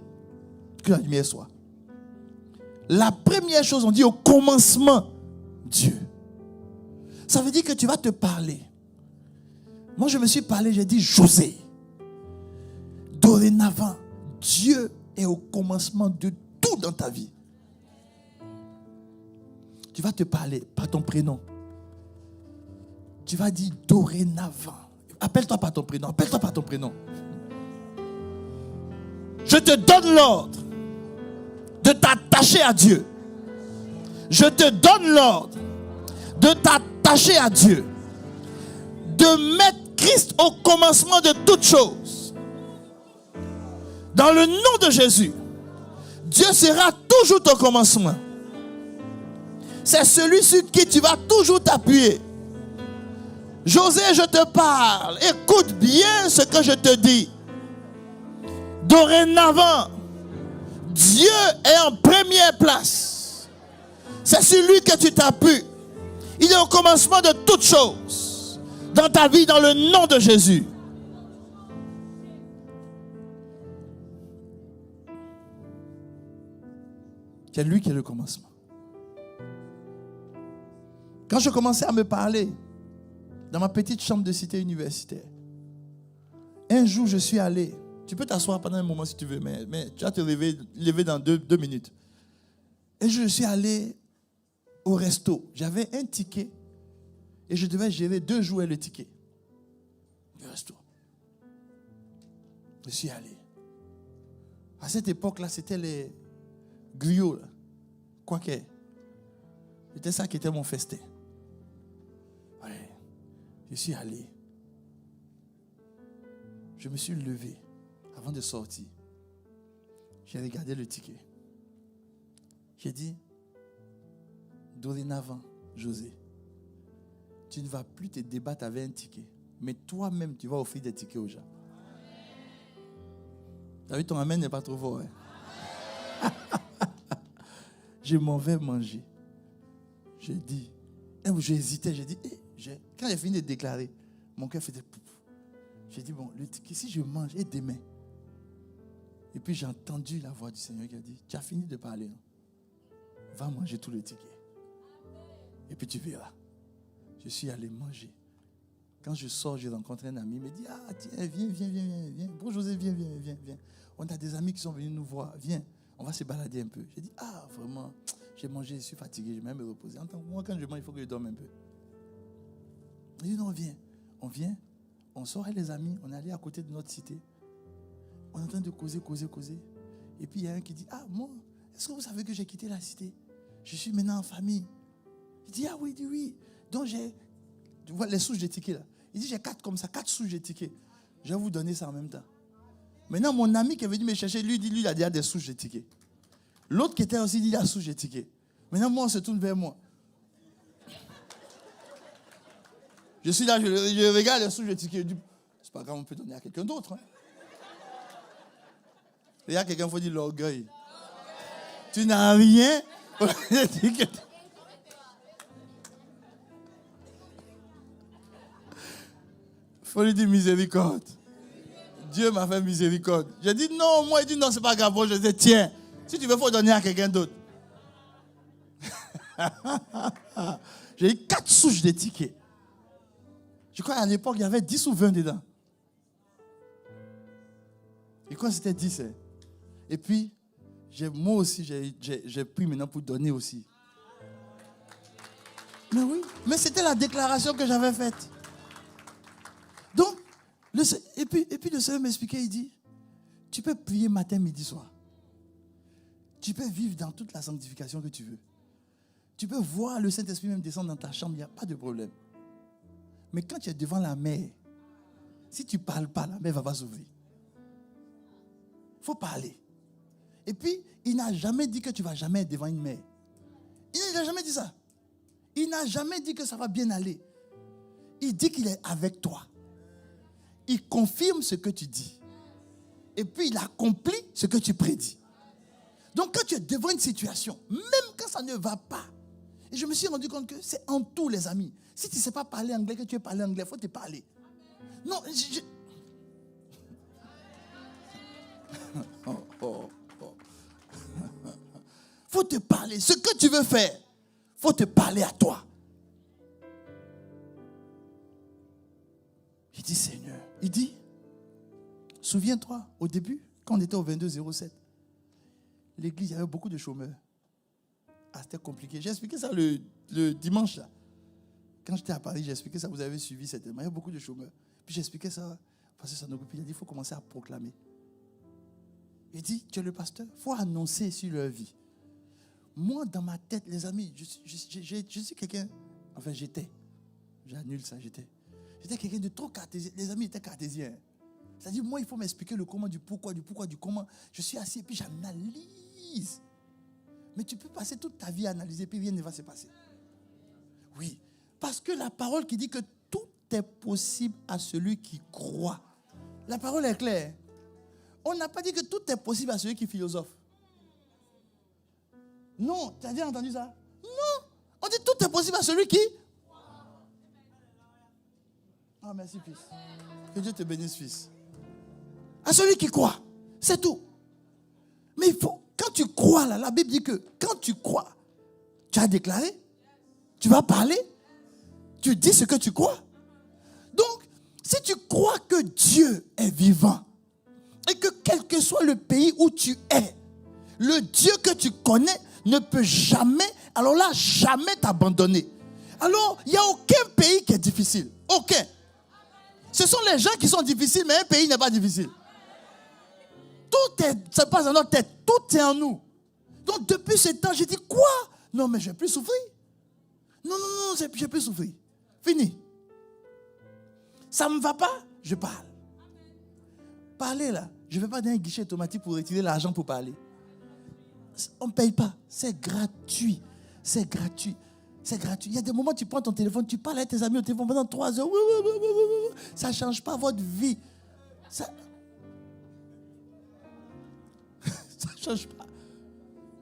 Speaker 2: que la lumière soit. La première chose, on dit au commencement, Dieu. Ça veut dire que tu vas te parler. Moi, je me suis parlé, j'ai dit José. Dorénavant, Dieu est au commencement de tout dans ta vie. Tu vas te parler par ton prénom. Tu vas dire dorénavant. Appelle-toi par ton prénom. Appelle-toi par ton prénom. Je te donne l'ordre de t'attacher à Dieu. Je te donne l'ordre de t'attacher à Dieu. De mettre Christ au commencement de toutes choses. Dans le nom de Jésus, Dieu sera toujours ton commencement. C'est celui sur qui tu vas toujours t'appuyer. José, je te parle. Écoute bien ce que je te dis. Dorénavant, Dieu est en première place. C'est sur lui que tu t'appuies. Il est au commencement de toutes choses dans ta vie, dans le nom de Jésus. C'est lui qui est le commencement. Quand je commençais à me parler dans ma petite chambre de cité universitaire, un jour je suis allé. Tu peux t'asseoir pendant un moment si tu veux, mais tu vas te lever dans deux minutes. Et je suis allé au resto. J'avais un ticket et je devais gérer 2 jours le ticket. Le resto. Je suis allé. À cette époque-là, c'était les griots. Là. Quoi que. C'était ça qui était mon festin. Ouais. Je suis allé. Je me suis levé avant de sortir. J'ai regardé le ticket. J'ai dit, dorénavant, José, tu ne vas plus te débattre avec un ticket, mais toi-même, tu vas offrir des tickets aux gens. Tu as vu, ton amen n'est pas trop fort. Hein? Je m'en vais manger. J'ai dit, j'hésitais, j'ai dit, quand j'ai fini de déclarer, mon cœur faisait pouf. J'ai dit, bon, le ticket, si je mange, et demain. Et puis j'ai entendu la voix du Seigneur qui a dit, tu as fini de parler. Non? Va manger tout le ticket. Et puis tu verras. Je suis allé manger. Quand je sors, je rencontre un ami. Il me dit, ah, tiens, viens. Bon, José, viens. On a des amis qui sont venus nous voir. Viens, on va se balader un peu. J'ai dit, ah, vraiment, j'ai mangé, je suis fatigué, je vais même me reposer. Moi, quand je mange, il faut que je dorme un peu. Il dit, non, viens. On vient, on sort avec les amis, on est allé à côté de notre cité. On est en train de causer. Et puis il y a un qui dit, ah, moi, est-ce que vous savez que j'ai quitté la cité? Je suis maintenant en famille. Il dit, ah oui, Donc tu vois les souches de tickets là. Il dit, j'ai 4 comme ça, 4 souches de tickets. Je vais vous donner ça en même temps. Maintenant, mon ami qui est venu me chercher, lui, il a déjà des souches de tickets. L'autre qui était aussi, il a des souches de tickets. Maintenant, moi, on se tourne vers moi. Je suis là, je regarde les souches de tickets. Je dis, c'est pas grave, on peut donner à quelqu'un d'autre. Hein. Il y a quelqu'un, il faut dire l'orgueil. Tu n'as rien. Il faut lui dire miséricorde. Dieu m'a fait miséricorde. J'ai dit non, moi, il dit non, c'est pas grave. Je dis tiens, si tu veux, il faut donner à quelqu'un d'autre. J'ai eu 4 souches de tickets. Je crois qu'à l'époque, il y avait 10 ou 20 dedans. Et quand c'était 10, hein? Et puis, moi aussi, j'ai pris maintenant pour donner aussi. Mais oui, mais c'était la déclaration que j'avais faite. Donc, et puis le Seigneur m'expliquait, il dit, tu peux prier matin, midi, soir. Tu peux vivre dans toute la sanctification que tu veux. Tu peux voir le Saint-Esprit même descendre dans ta chambre, il n'y a pas de problème. Mais quand tu es devant la mer, si tu ne parles pas, la mer va s'ouvrir. Il faut parler. Et puis, il n'a jamais dit que tu ne vas jamais être devant une mer. Il n'a jamais dit ça. Il n'a jamais dit que ça va bien aller. Il dit qu'il est avec toi. Il confirme ce que tu dis. Et puis, il accomplit ce que tu prédis. Donc, quand tu es devant une situation, même quand ça ne va pas, Et je me suis rendu compte que c'est en tout, les amis. Si tu ne sais pas parler anglais, que tu veux parler anglais, il faut te parler. Non, faut te parler. Ce que tu veux faire, faut te parler à toi. Il dit, Seigneur, il dit, souviens-toi, au début, quand on était au 2207, l'église, il y avait beaucoup de chômeurs. Ah, c'était compliqué. J'ai expliqué ça le dimanche, là. Quand j'étais à Paris, j'ai expliqué ça, vous avez suivi certainement. Il y a beaucoup de chômeurs. Puis j'ai expliqué ça, parce que ça nous il a dit, il faut commencer à proclamer. Il dit, tu es le pasteur, il faut annoncer sur leur vie. Moi, dans ma tête, les amis, je suis quelqu'un, enfin j'étais, j'annule ça, j'étais quelqu'un de trop cartésien. Les amis étaient cartésiens. C'est-à-dire, moi, il faut m'expliquer le comment, du pourquoi, du comment. Je suis assis et puis j'analyse. Mais tu peux passer toute ta vie à analyser et puis rien ne va se passer. Oui, parce que la parole qui dit que tout est possible à celui qui croit. La parole est claire. On n'a pas dit que tout est possible à celui qui philosophe. Non, tu as déjà entendu ça? Non, on dit tout est possible à celui qui... Ah, merci, fils. Que Dieu te bénisse, fils. À celui qui croit, c'est tout. Mais il faut, quand tu crois, là, la Bible dit que quand tu crois, tu as déclaré, tu vas parler, tu dis ce que tu crois. Donc, si tu crois que Dieu est vivant, et que quel que soit le pays où tu es, le Dieu que tu connais ne peut jamais, alors là, jamais t'abandonner. Alors, il n'y a aucun pays qui est difficile. Aucun. Ce sont les gens qui sont difficiles, mais un pays n'est pas difficile. Tout c'est pas dans notre tête, tout est en nous. Donc, depuis ce temps, j'ai dit, quoi? Non, mais je ne vais plus souffrir. Non, je ne vais plus souffrir. Fini. Ça ne me va pas, je parle. Parler là, je ne vais pas dans un guichet automatique pour retirer l'argent pour parler. On ne paye pas, c'est gratuit. C'est gratuit. C'est gratuit. Il y a des moments où tu prends ton téléphone, tu parles avec tes amis au téléphone pendant 3 heures. Ça ne change pas votre vie. Ça ne change pas.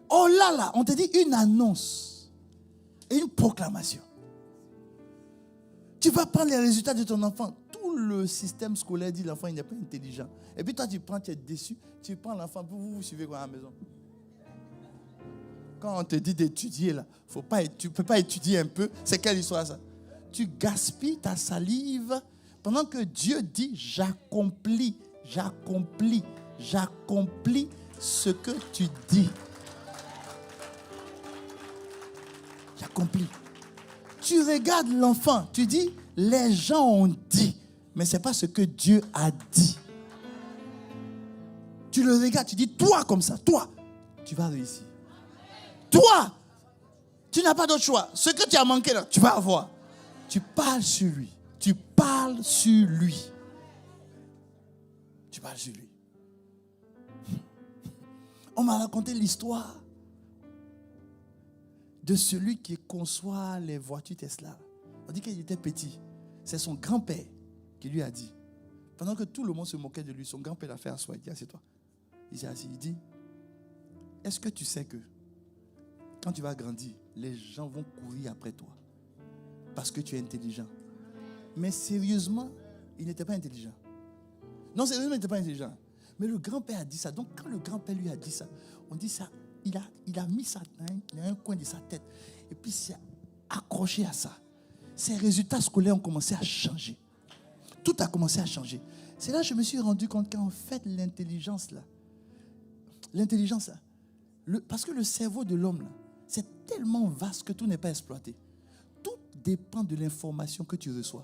Speaker 2: Oh là, on te dit une annonce et une proclamation. Tu vas prendre les résultats de ton enfant. Tout le système scolaire dit l'enfant il n'est pas intelligent. Et puis toi tu prends, tu es déçu. Tu prends l'enfant, vous suivez quoi à la maison? Quand on te dit d'étudier là, tu ne peux pas étudier un peu. C'est quelle histoire ça? Tu gaspilles ta salive pendant que Dieu dit j'accomplis ce que tu dis. J'accomplis. Tu regardes l'enfant, tu dis les gens ont dit, mais ce n'est pas ce que Dieu a dit. Tu le regardes, tu dis toi comme ça, toi, tu vas réussir. Toi, tu n'as pas d'autre choix. Ce que tu as manqué là, tu vas avoir. Tu parles sur lui. Tu parles sur lui. Tu parles sur lui. On m'a raconté l'histoire de celui qui conçoit les voitures Tesla. On dit qu'il était petit. C'est son grand-père qui lui a dit. Pendant que tout le monde se moquait de lui, son grand-père l'a fait asseoir. Il dit, assieds-toi. Il s'est assis. Il dit, est-ce que tu sais que quand tu vas grandir, les gens vont courir après toi parce que tu es intelligent. Mais sérieusement, il n'était pas intelligent. Non, sérieusement, il n'était pas intelligent. Mais le grand-père a dit ça. Donc, quand le grand-père lui a dit ça, on dit ça, il a mis ça dans un coin de sa tête. Et puis, il s'est accroché à ça. Ses résultats scolaires ont commencé à changer. Tout a commencé à changer. C'est là que je me suis rendu compte qu'en fait, l'intelligence, là, parce que le cerveau de l'homme, là, c'est tellement vaste que tout n'est pas exploité. Tout dépend de l'information que tu reçois.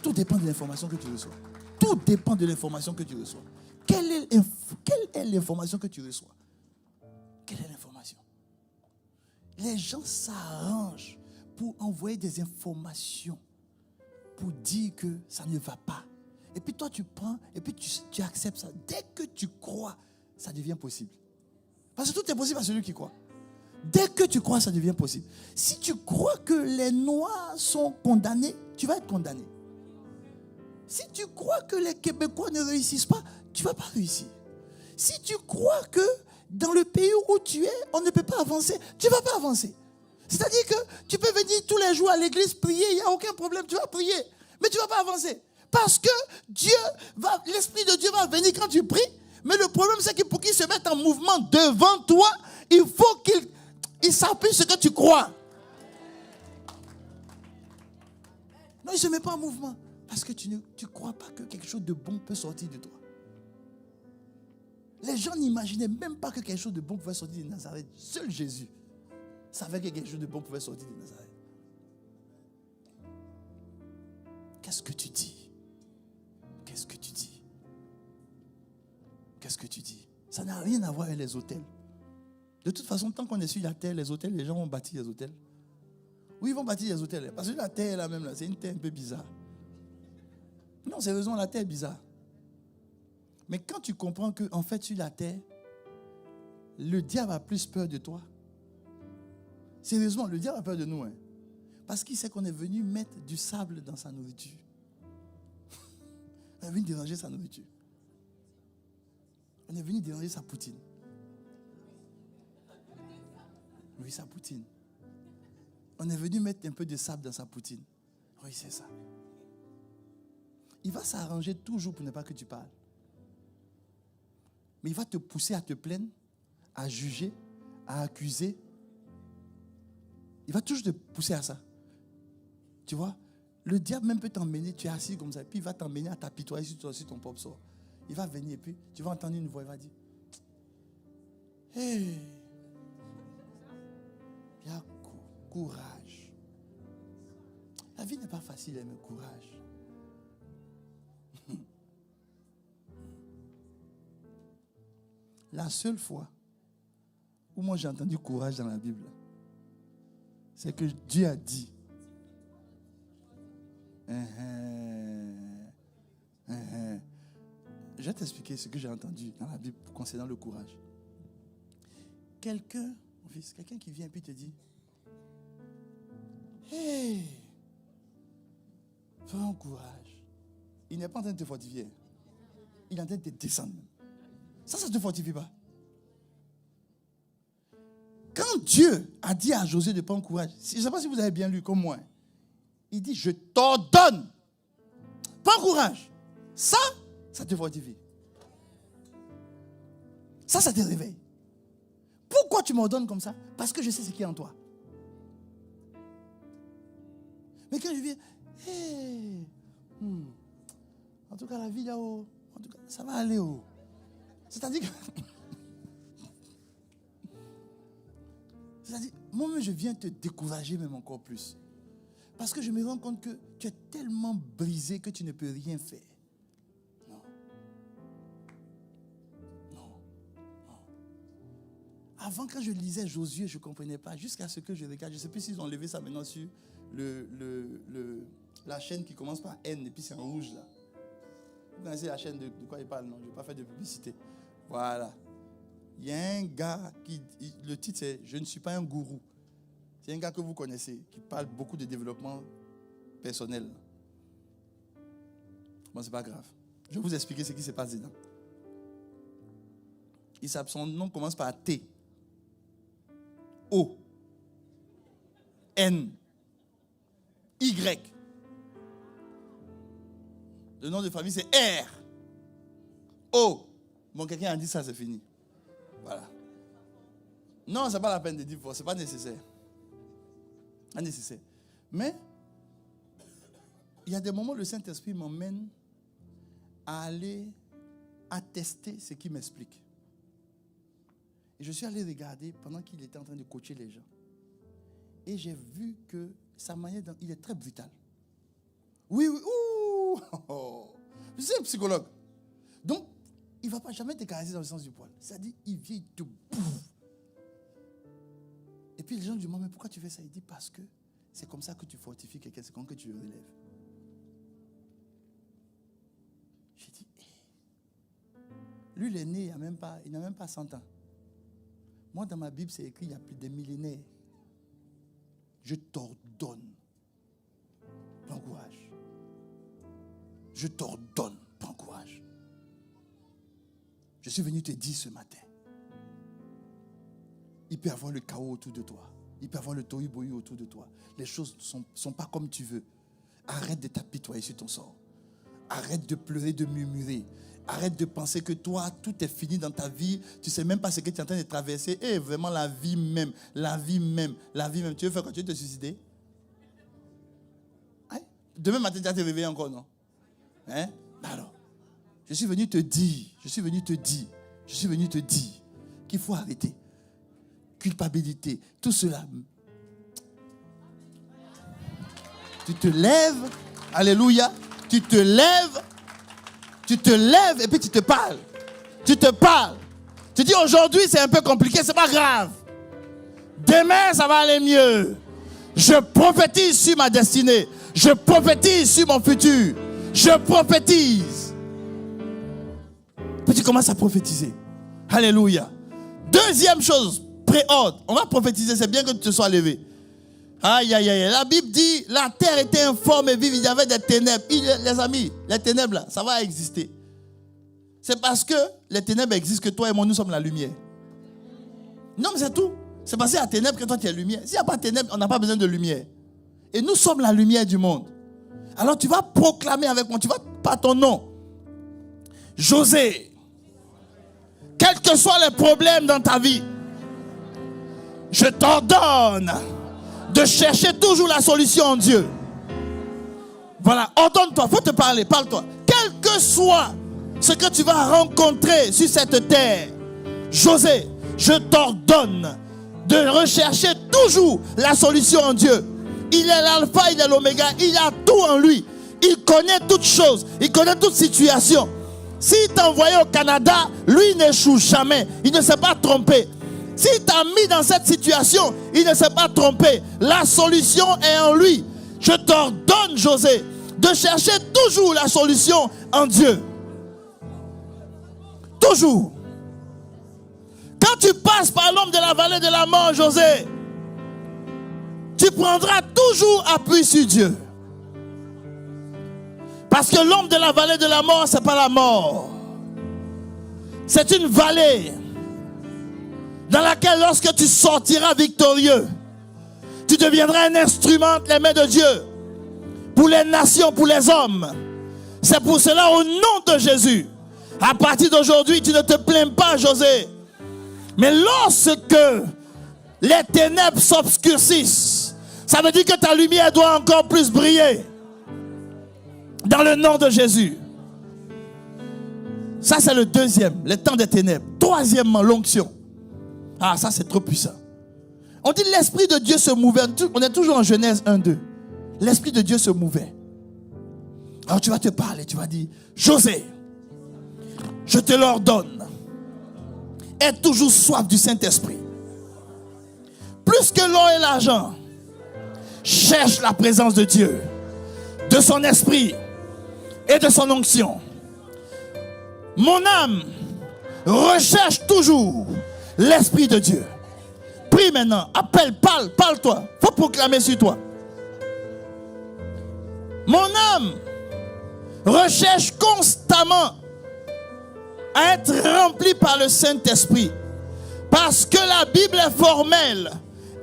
Speaker 2: Tout dépend de l'information que tu reçois. Tout dépend de l'information que tu reçois. Quelle est l'information que tu reçois? Quelle est l'information? Les gens s'arrangent pour envoyer des informations pour dire que ça ne va pas. Et puis toi, tu prends et puis tu acceptes ça. Dès que tu crois, ça devient possible. Parce que tout est possible à celui qui croit. Dès que tu crois, ça devient possible. Si tu crois que les Noirs sont condamnés, tu vas être condamné. Si tu crois que les Québécois ne réussissent pas, tu ne vas pas réussir. Si tu crois que dans le pays où tu es, on ne peut pas avancer. Tu ne vas pas avancer. C'est-à-dire que tu peux venir tous les jours à l'église prier, il n'y a aucun problème, tu vas prier. Mais tu ne vas pas avancer. Parce que l'Esprit de Dieu va venir quand tu pries. Mais le problème, c'est que pour qu'il se mette en mouvement devant toi, il faut qu'il s'appuie sur ce que tu crois. Non, il ne se met pas en mouvement. Parce que tu ne crois pas que quelque chose de bon peut sortir de toi. Les gens n'imaginaient même pas que quelque chose de bon pouvait sortir de Nazareth. Seul Jésus savait que quelque chose de bon pouvait sortir de Nazareth. Qu'est-ce que tu dis? Qu'est-ce que tu dis? Qu'est-ce que tu dis? Ça n'a rien à voir avec les hôtels. De toute façon, tant qu'on est sur la terre, les hôtels, les gens vont bâtir les hôtels. Oui, ils vont bâtir les hôtels. Parce que la terre, là même, là, c'est une terre un peu bizarre. Non, sérieusement, la terre est bizarre. Mais quand tu comprends qu'en fait, sur la terre, le diable a plus peur de toi. Sérieusement, le diable a peur de nous. Parce qu'il sait qu'on est venu mettre du sable dans sa nourriture. On est venu déranger sa nourriture. On est venu déranger sa poutine. Oui, sa poutine. On est venu mettre un peu de sable dans sa poutine. Oui, c'est ça. Il va s'arranger toujours pour ne pas que tu parles. Mais il va te pousser à te plaindre, à juger, à accuser. Il va toujours te pousser à ça. Tu vois, le diable même peut t'emmener, tu es assis comme ça, puis il va t'emmener à t'apitoyer sur ton propre sort. Il va venir et puis tu vas entendre une voix, il va dire, hey, il y a courage. La vie n'est pas facile, mais courage. La seule fois où moi j'ai entendu courage dans la Bible, c'est que Dieu a dit, je vais t'expliquer ce que j'ai entendu dans la Bible concernant le courage. Quelqu'un qui vient et puis te dit, hey, prends courage. Il n'est pas en train de te fortifier. Il est en train de te descendre. Ça ne te fortifie pas. Quand Dieu a dit à Josué de prendre courage, je ne sais pas si vous avez bien lu comme moi, il dit, je t'ordonne, prends courage. Ça te fortifie. Ça te réveille. Pourquoi tu m'ordonnes comme ça? Parce que je sais ce qui est en toi. Mais quand je viens, hey, en tout cas la vie là-haut, en tout cas, ça va aller haut. C'est-à-dire que moi-même je viens te décourager même encore plus. Parce que je me rends compte que tu es tellement brisé que tu ne peux rien faire. Non. Avant, quand je lisais Josué, je ne comprenais pas. Jusqu'à ce que je regarde, je ne sais plus s'ils ont levé ça maintenant sur la chaîne qui commence par N et puis c'est en rouge là. Vous connaissez la chaîne de quoi il parle? Non, je ne vais pas faire de publicité. Voilà. Il y a un gars le titre c'est « Je ne suis pas un gourou ». C'est un gars que vous connaissez, qui parle beaucoup de développement personnel. Bon, c'est pas grave. Je vais vous expliquer ce qui se passe dedans. Son nom commence par T. O. N. Y. Le nom de famille, c'est R. O. Bon, quelqu'un a dit ça, c'est fini. Voilà. Non, ce n'est pas la peine de dire, ce n'est pas nécessaire. Pas nécessaire. Mais, il y a des moments où le Saint-Esprit m'emmène à aller attester ce qu'il m'explique. Et je suis allé regarder pendant qu'il était en train de coacher les gens. Et j'ai vu que sa manière, il est très brutal. Oui, ouh, je suis un psychologue. Donc, il ne va pas jamais te caresser dans le sens du poil. C'est-à-dire, il vient, il te bouffe. Et puis les gens lui demandent, mais pourquoi tu fais ça? Il dit, parce que c'est comme ça que tu fortifies quelqu'un, c'est comme que tu le relèves. J'ai dit, lui, il est né, il n'a même pas 100 ans. Moi, dans ma Bible, c'est écrit, il y a plus de millénaires. Je t'ordonne. Prends courage. Je t'ordonne. Prends courage. Je suis venu te dire ce matin il peut y avoir le chaos autour de toi. Il peut y avoir le tohu-bohu autour de toi. Les choses ne sont pas comme tu veux. Arrête de t'apitoyer sur ton sort. Arrête de pleurer, de murmurer. Arrête de penser que toi, tout est fini dans ta vie. Tu ne sais même pas ce que tu es en train de traverser. Et vraiment, la vie même. Tu veux faire quoi? Tu veux te suicider? Hein? Demain matin, tu vas te réveiller encore, non? Hein? Alors, je suis venu te dire qu'il faut arrêter. Culpabilité, tout cela. Tu te lèves, alléluia, tu te lèves et puis tu te parles. Tu dis aujourd'hui c'est un peu compliqué, c'est pas grave. Demain ça va aller mieux. Je prophétise sur ma destinée. Je prophétise sur mon futur. Je prophétise. Puis tu commences à prophétiser. Alléluia. Deuxième chose, pré-ordre. On va prophétiser, c'est bien que tu te sois levé. Aïe, aïe, aïe. La Bible dit, la terre était informe et vive, il y avait des ténèbres. Les amis, les ténèbres là, ça va exister. C'est parce que les ténèbres existent que toi et moi, nous sommes la lumière. Non, mais c'est tout. C'est parce qu'il y a ténèbres que toi, tu es lumière. S'il n'y a pas de ténèbres, on n'a pas besoin de lumière. Et nous sommes la lumière du monde. Alors tu vas proclamer avec moi, tu vas par ton nom. José, quels que soient les problèmes dans ta vie, je t'ordonne de chercher toujours la solution en Dieu. Voilà, ordonne-toi, faut te parler, parle-toi. Quel que soit ce que tu vas rencontrer sur cette terre, José, je t'ordonne de rechercher toujours la solution en Dieu. Il est l'alpha, il est l'oméga, il a tout en lui. Il connaît toutes choses, il connaît toute situation. S'il t'a envoyé au Canada, lui n'échoue jamais, il ne s'est pas trompé. S'il t'a mis dans cette situation, il ne s'est pas trompé. La solution est en lui. Je t'ordonne, José, de chercher toujours la solution en Dieu. Toujours. Quand tu passes par l'ombre de la vallée de la mort, José, tu prendras toujours appui sur Dieu. Parce que l'ombre de la vallée de la mort, ce n'est pas la mort. C'est une vallée dans laquelle lorsque tu sortiras victorieux, tu deviendras un instrument entre les mains de Dieu pour les nations, pour les hommes. C'est pour cela, au nom de Jésus, à partir d'aujourd'hui, tu ne te plains pas, José. Mais lorsque les ténèbres s'obscurcissent, ça veut dire que ta lumière doit encore plus briller. Dans le nom de Jésus. Ça, c'est le deuxième, le temps des ténèbres. Troisièmement, l'onction. Ah, ça, c'est trop puissant. On dit l'Esprit de Dieu se mouvait. On est toujours en Genèse 1-2. L'Esprit de Dieu se mouvait. Alors, tu vas te parler, tu vas dire, José, je te l'ordonne. Aie toujours soif du Saint-Esprit. Plus que l'or et l'argent, cherche la présence de Dieu, de son esprit et de son onction. Mon âme recherche toujours l'Esprit de Dieu. Prie maintenant, appelle, parle-toi. Il faut proclamer sur toi. Mon âme recherche constamment à être remplie par le Saint-Esprit. Parce que la Bible est formelle.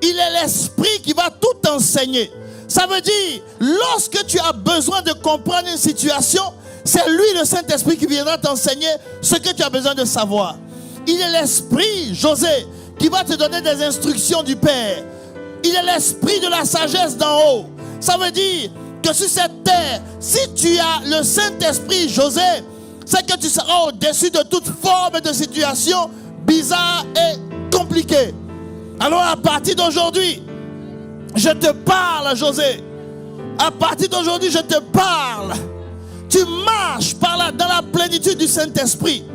Speaker 2: Il est l'Esprit qui va tout enseigner. Ça veut dire, lorsque tu as besoin de comprendre une situation, c'est lui, le Saint-Esprit, qui viendra t'enseigner ce que tu as besoin de savoir. Il est l'Esprit, José, qui va te donner des instructions du Père. Il est l'Esprit de la sagesse d'en haut. Ça veut dire que sur cette terre, si tu as le Saint-Esprit, José, c'est que tu seras au-dessus de toute forme de situation bizarre et compliquée. Alors à partir d'aujourd'hui, je te parle, José. À partir d'aujourd'hui, je te parle. Tu marches dans la plénitude du Saint-Esprit.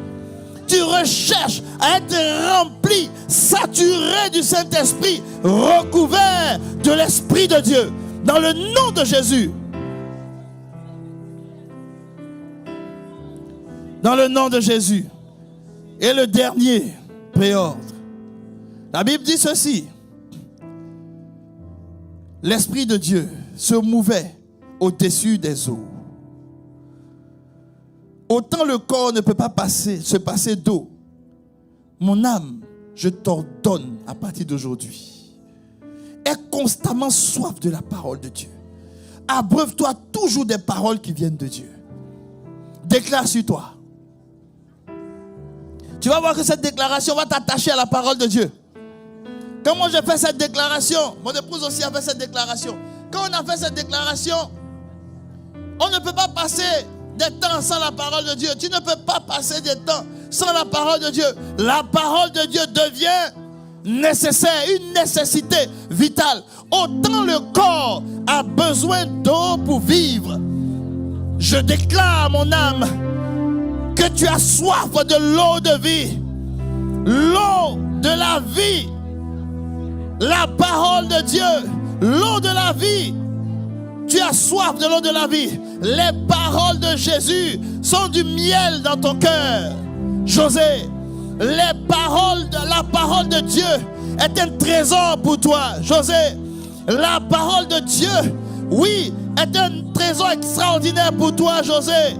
Speaker 2: Tu recherches à être rempli, saturé du Saint-Esprit, recouvert de l'Esprit de Dieu. Dans le nom de Jésus. Dans le nom de Jésus. Et le dernier préordre. La Bible dit ceci. L'Esprit de Dieu se mouvait au-dessus des eaux. Autant le corps ne peut pas se passer d'eau. Mon âme je t'ordonne à partir d'aujourd'hui, aie constamment soif de la parole de Dieu. Abreuve-toi toujours des paroles qui viennent de Dieu. Déclare sur toi. Tu vas voir que cette déclaration va t'attacher à la parole de Dieu. Quand moi j'ai fait cette déclaration, mon épouse aussi a fait cette déclaration. Quand on a fait cette déclaration, on ne peut pas passer des temps sans la parole de Dieu. Tu ne peux pas passer des temps sans la parole de Dieu. La parole de Dieu devient nécessaire, une nécessité vitale. Autant le corps a besoin d'eau pour vivre, je déclare à mon âme que tu as soif de l'eau de vie, l'eau de la vie, la parole de Dieu, l'eau de la vie. Tu as soif de l'eau de la vie. Les paroles de Jésus sont du miel dans ton cœur. José, la parole de Dieu est un trésor pour toi. José, la parole de Dieu, oui, est un trésor extraordinaire pour toi, José.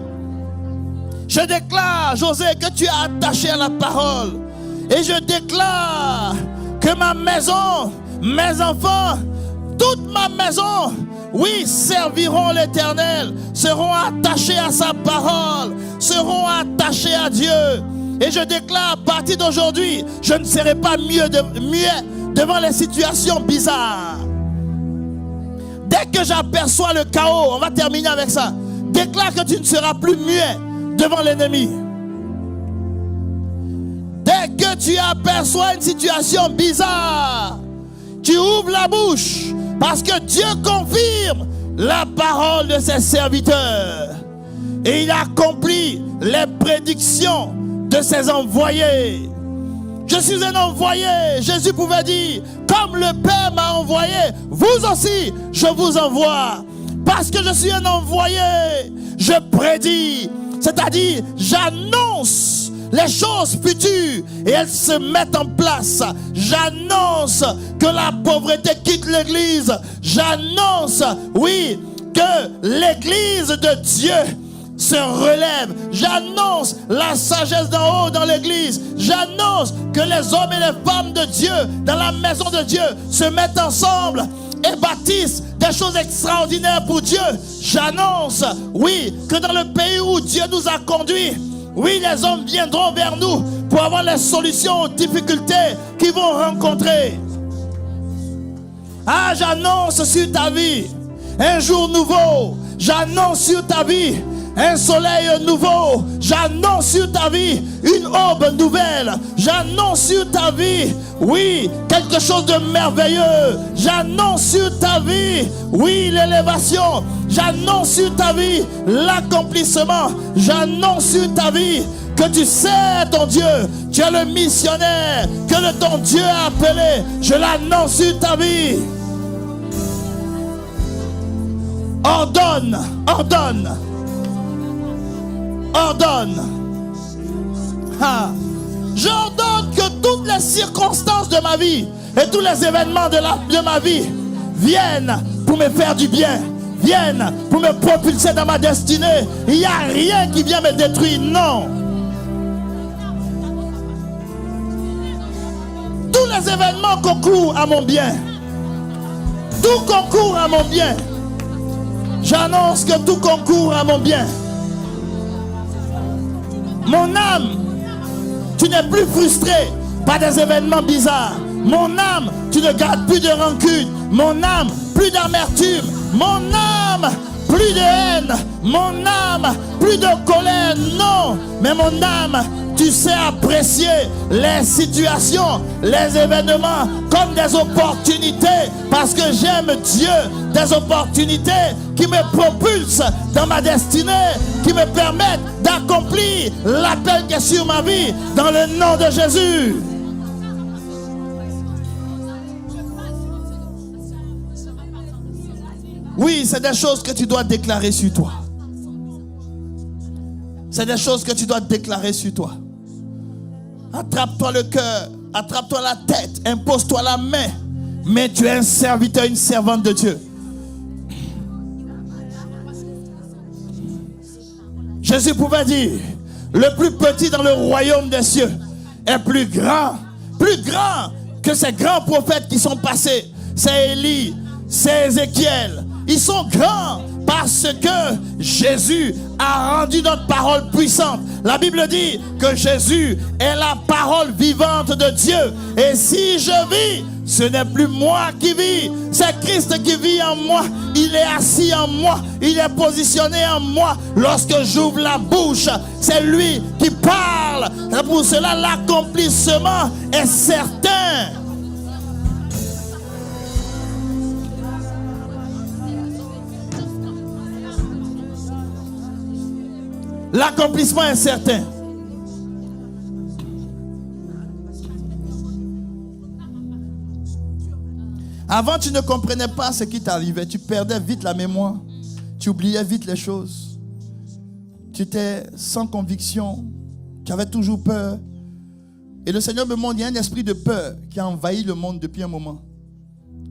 Speaker 2: Je déclare, José, que tu es attaché à la parole. Et je déclare que ma maison, mes enfants, toute ma maison, oui, serviront l'Éternel, seront attachés à sa parole, seront attachés à Dieu. Et je déclare à partir d'aujourd'hui, je ne serai pas muet devant les situations bizarres. Dès que j'aperçois le chaos, on va terminer avec ça. Déclare que tu ne seras plus muet devant l'ennemi. Dès que tu aperçois une situation bizarre, tu ouvres la bouche parce que Dieu confirme la parole de ses serviteurs. Et il accomplit les prédictions de ses envoyés. Je suis un envoyé. Jésus pouvait dire, comme le Père m'a envoyé, vous aussi, je vous envoie. Parce que je suis un envoyé, je prédis, c'est-à-dire j'annonce les choses futures et elles se mettent en place. J'annonce que la pauvreté quitte l'église. J'annonce, oui, que l'église de Dieu se relève. J'annonce la sagesse d'en haut dans l'église. J'annonce que les hommes et les femmes de Dieu dans la maison de Dieu se mettent ensemble et bâtissent des choses extraordinaires pour Dieu. J'annonce, oui, que dans le pays où Dieu nous a conduits, oui, les hommes viendront vers nous pour avoir les solutions aux difficultés qu'ils vont rencontrer. Ah, j'annonce sur ta vie un jour nouveau. J'annonce sur ta vie un soleil nouveau. J'annonce sur ta vie une aube nouvelle. J'annonce sur ta vie, oui, quelque chose de merveilleux. J'annonce sur ta vie, oui, l'élévation. J'annonce sur ta vie l'accomplissement. J'annonce sur ta vie que tu sais ton Dieu. Tu es le missionnaire que ton Dieu a appelé. Je l'annonce sur ta vie. Ordonne, ordonne. Ordonne. J'ordonne que toutes les circonstances de ma vie et tous les événements de ma vie viennent pour me faire du bien, viennent pour me propulser dans ma destinée. Il n'y a rien qui vient me détruire, non. Tous les événements concourent à mon bien. Tout concourt à mon bien. J'annonce que tout concourt à mon bien. Mon âme, tu n'es plus frustré par des événements bizarres. Mon âme, tu ne gardes plus de rancune. Mon âme, plus d'amertume. Mon âme, plus de haine. Mon âme, plus de colère. Non, mais mon âme, tu sais apprécier les situations, les événements comme des opportunités. Parce que j'aime Dieu, des opportunités qui me propulsent dans ma destinée, qui me permettent d'accomplir l'appel qui est sur ma vie dans le nom de Jésus. Oui, c'est des choses que tu dois déclarer sur toi. C'est des choses que tu dois déclarer sur toi. Attrape-toi le cœur, attrape-toi la tête, impose-toi la main. Mais tu es un serviteur, une servante de Dieu. Jésus pouvait dire, le plus petit dans le royaume des cieux est plus grand grands que ces grands prophètes qui sont passés. C'est Élie, c'est Ézéchiel. Ils sont grands parce que Jésus a rendu notre parole puissante. La Bible dit que Jésus est la parole vivante de Dieu. Et si je vis, ce n'est plus moi qui vis, c'est Christ qui vit en moi. Il est assis en moi, il est positionné en moi. Lorsque j'ouvre la bouche, c'est lui qui parle. Et pour cela, l'accomplissement est certain. L'accomplissement est certain. Avant, tu ne comprenais pas ce qui t'arrivait. Tu perdais vite la mémoire. Tu oubliais vite les choses. Tu étais sans conviction. Tu avais toujours peur. Et le Seigneur me montre, il y a un esprit de peur qui a envahi le monde depuis un moment.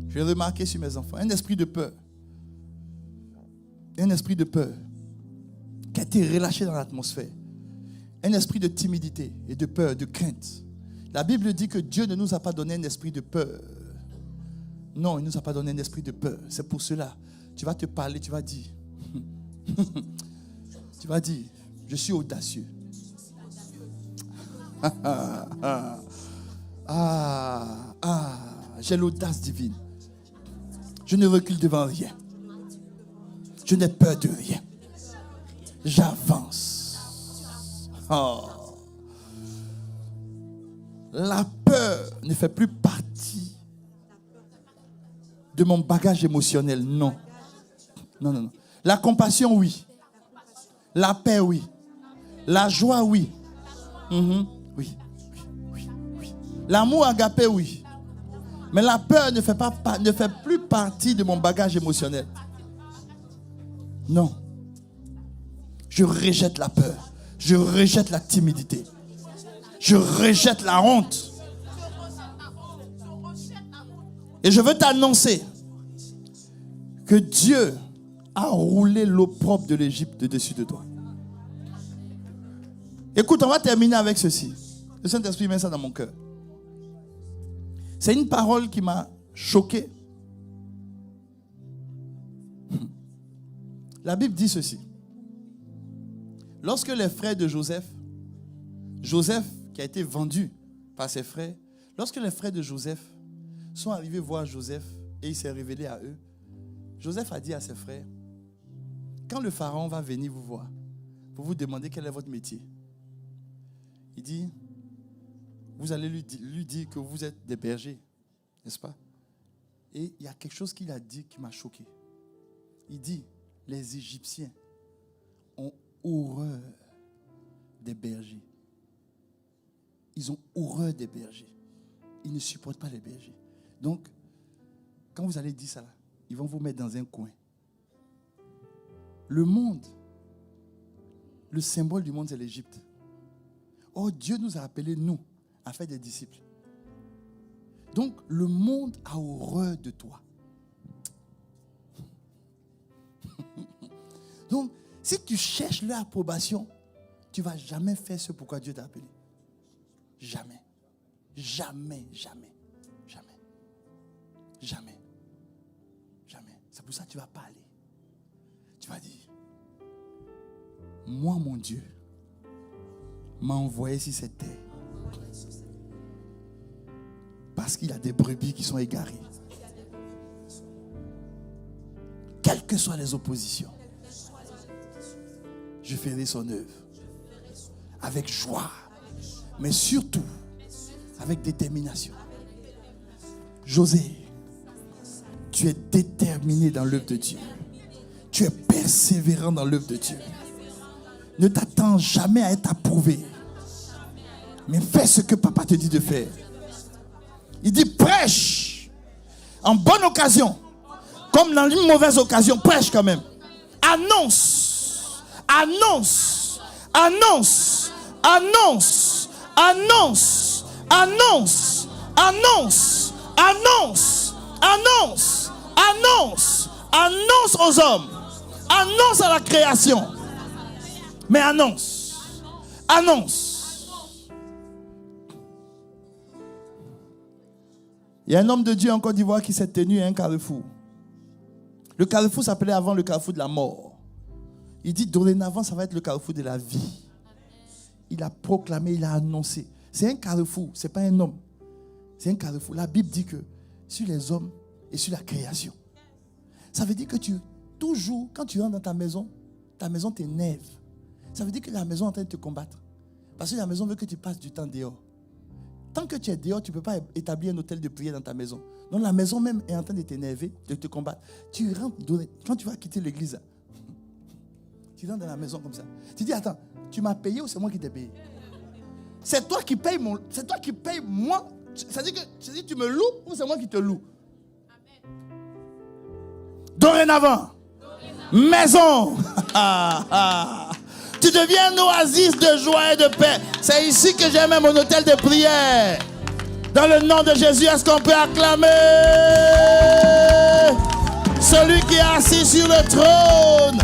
Speaker 2: Je l'ai remarqué sur mes enfants. Un esprit de peur. Un esprit de peur qui a été relâché dans l'atmosphère. Un esprit de timidité et de peur, de crainte. La Bible dit que Dieu ne nous a pas donné un esprit de peur. Non, il ne nous a pas donné un esprit de peur. C'est pour cela, tu vas te parler, tu vas dire. Tu vas dire, je suis audacieux. J'ai l'audace divine. Je ne recule devant rien. Je n'ai peur de rien. J'avance. Oh. La peur ne fait plus partie de mon bagage émotionnel. Non. Non, non, non. La compassion, oui. La paix, oui. La joie, oui. Oui, oui, oui, oui. L'amour agapé, oui. Mais la peur ne fait plus partie de mon bagage émotionnel. Non. Je rejette la peur. Je rejette la timidité. Je rejette la honte. Et je veux t'annoncer que Dieu a roulé l'opprobre de l'Égypte dessus de toi. Écoute, on va terminer avec ceci. Le Saint-Esprit met ça dans mon cœur. C'est une parole qui m'a choqué. La Bible dit ceci. Lorsque les frères de Joseph qui a été vendu par ses frères, lorsque les frères de Joseph sont arrivés voir Joseph et il s'est révélé à eux, Joseph a dit à ses frères, quand le pharaon va venir vous voir, pour vous demander quel est votre métier, il dit, vous allez lui dire que vous êtes des bergers, n'est-ce pas? Et il y a quelque chose qu'il a dit qui m'a choqué. Il dit, les Égyptiens ont horreur des bergers. Ils ont horreur des bergers. Ils ne supportent pas les bergers. Donc, quand vous allez dire ça, là, ils vont vous mettre dans un coin. Le monde, le symbole du monde, c'est l'Égypte. Oh, Dieu nous a appelés, nous, à faire des disciples. Donc, le monde a horreur de toi. Donc, si tu cherches leur approbation, tu ne vas jamais faire ce pourquoi Dieu t'a appelé. Jamais. Jamais, jamais, jamais. Jamais. Jamais. C'est pour ça que tu ne vas pas aller. Tu vas dire, moi, mon Dieu, m'a envoyé sur cette terre. Parce qu'il y a des brebis qui sont égarées. Quelles que soient les oppositions, je ferai son œuvre avec joie, mais surtout avec détermination. José, tu es déterminé dans l'œuvre de Dieu. Tu es persévérant dans l'œuvre de Dieu. Ne t'attends jamais à être approuvé, mais fais ce que papa te dit de faire. Il dit prêche en bonne occasion, comme dans une mauvaise occasion, prêche quand même. Annonce, annonce, annonce, annonce, annonce, annonce, annonce, annonce, annonce, annonce, annonce aux hommes, annonce à la création, mais annonce, annonce. Il y a un homme de Dieu en Côte d'Ivoire qui s'est tenu à un carrefour. Le carrefour s'appelait avant le carrefour de la mort. Il dit dorénavant, ça va être le carrefour de la vie. Il a proclamé, il a annoncé. C'est un carrefour, ce n'est pas un homme. C'est un carrefour. La Bible dit que sur les hommes et sur la création. Ça veut dire que toujours, quand tu rentres dans ta maison t'énerve. Ça veut dire que la maison est en train de te combattre. Parce que la maison veut que tu passes du temps dehors. Tant que tu es dehors, tu ne peux pas établir un hôtel de prière dans ta maison. Donc la maison même est en train de t'énerver, de te combattre. Tu rentres, quand tu vas quitter l'église, tu rentres dans la maison comme ça. Tu dis, attends, tu m'as payé ou c'est moi qui t'ai payé? C'est toi qui payes moi. C'est-à-dire que tu me loues ou c'est moi qui te loue? Dorénavant, maison. Tu deviens une oasis de joie et de paix. C'est ici que j'ai même mon hôtel de prière. Dans le nom de Jésus, est-ce qu'on peut acclamer celui qui est assis sur le trône,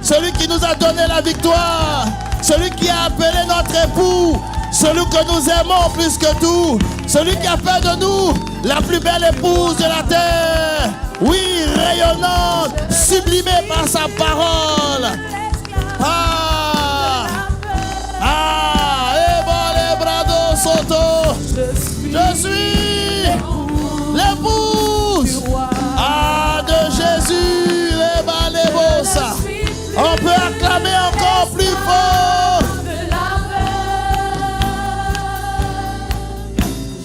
Speaker 2: celui qui nous a donné la victoire, celui qui a appelé notre époux, celui que nous aimons plus que tout, celui qui a fait de nous la plus belle épouse de la terre. Oui, rayonnante, sublimée par sa parole. Je suis l'épouse de Jésus. On peut acclamer encore plus fort.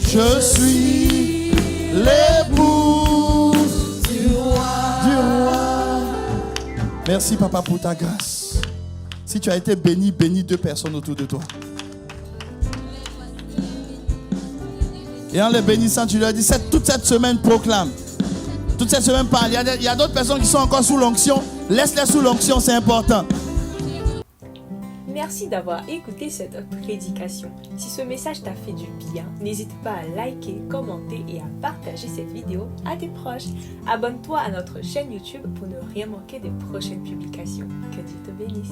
Speaker 2: Je suis l'épouse du roi. Merci papa pour ta grâce. Si tu as été béni, bénis 2 personnes autour de toi. Et en les bénissant, tu leur dis, toute cette semaine proclame. Toute cette semaine parle. Il y a d'autres personnes qui sont encore sous l'onction. Laisse-les sous l'onction, c'est important.
Speaker 1: Merci d'avoir écouté cette prédication. Si ce message t'a fait du bien, n'hésite pas à liker, commenter et à partager cette vidéo à tes proches. Abonne-toi à notre chaîne YouTube pour ne rien manquer des prochaines publications. Que Dieu te bénisse.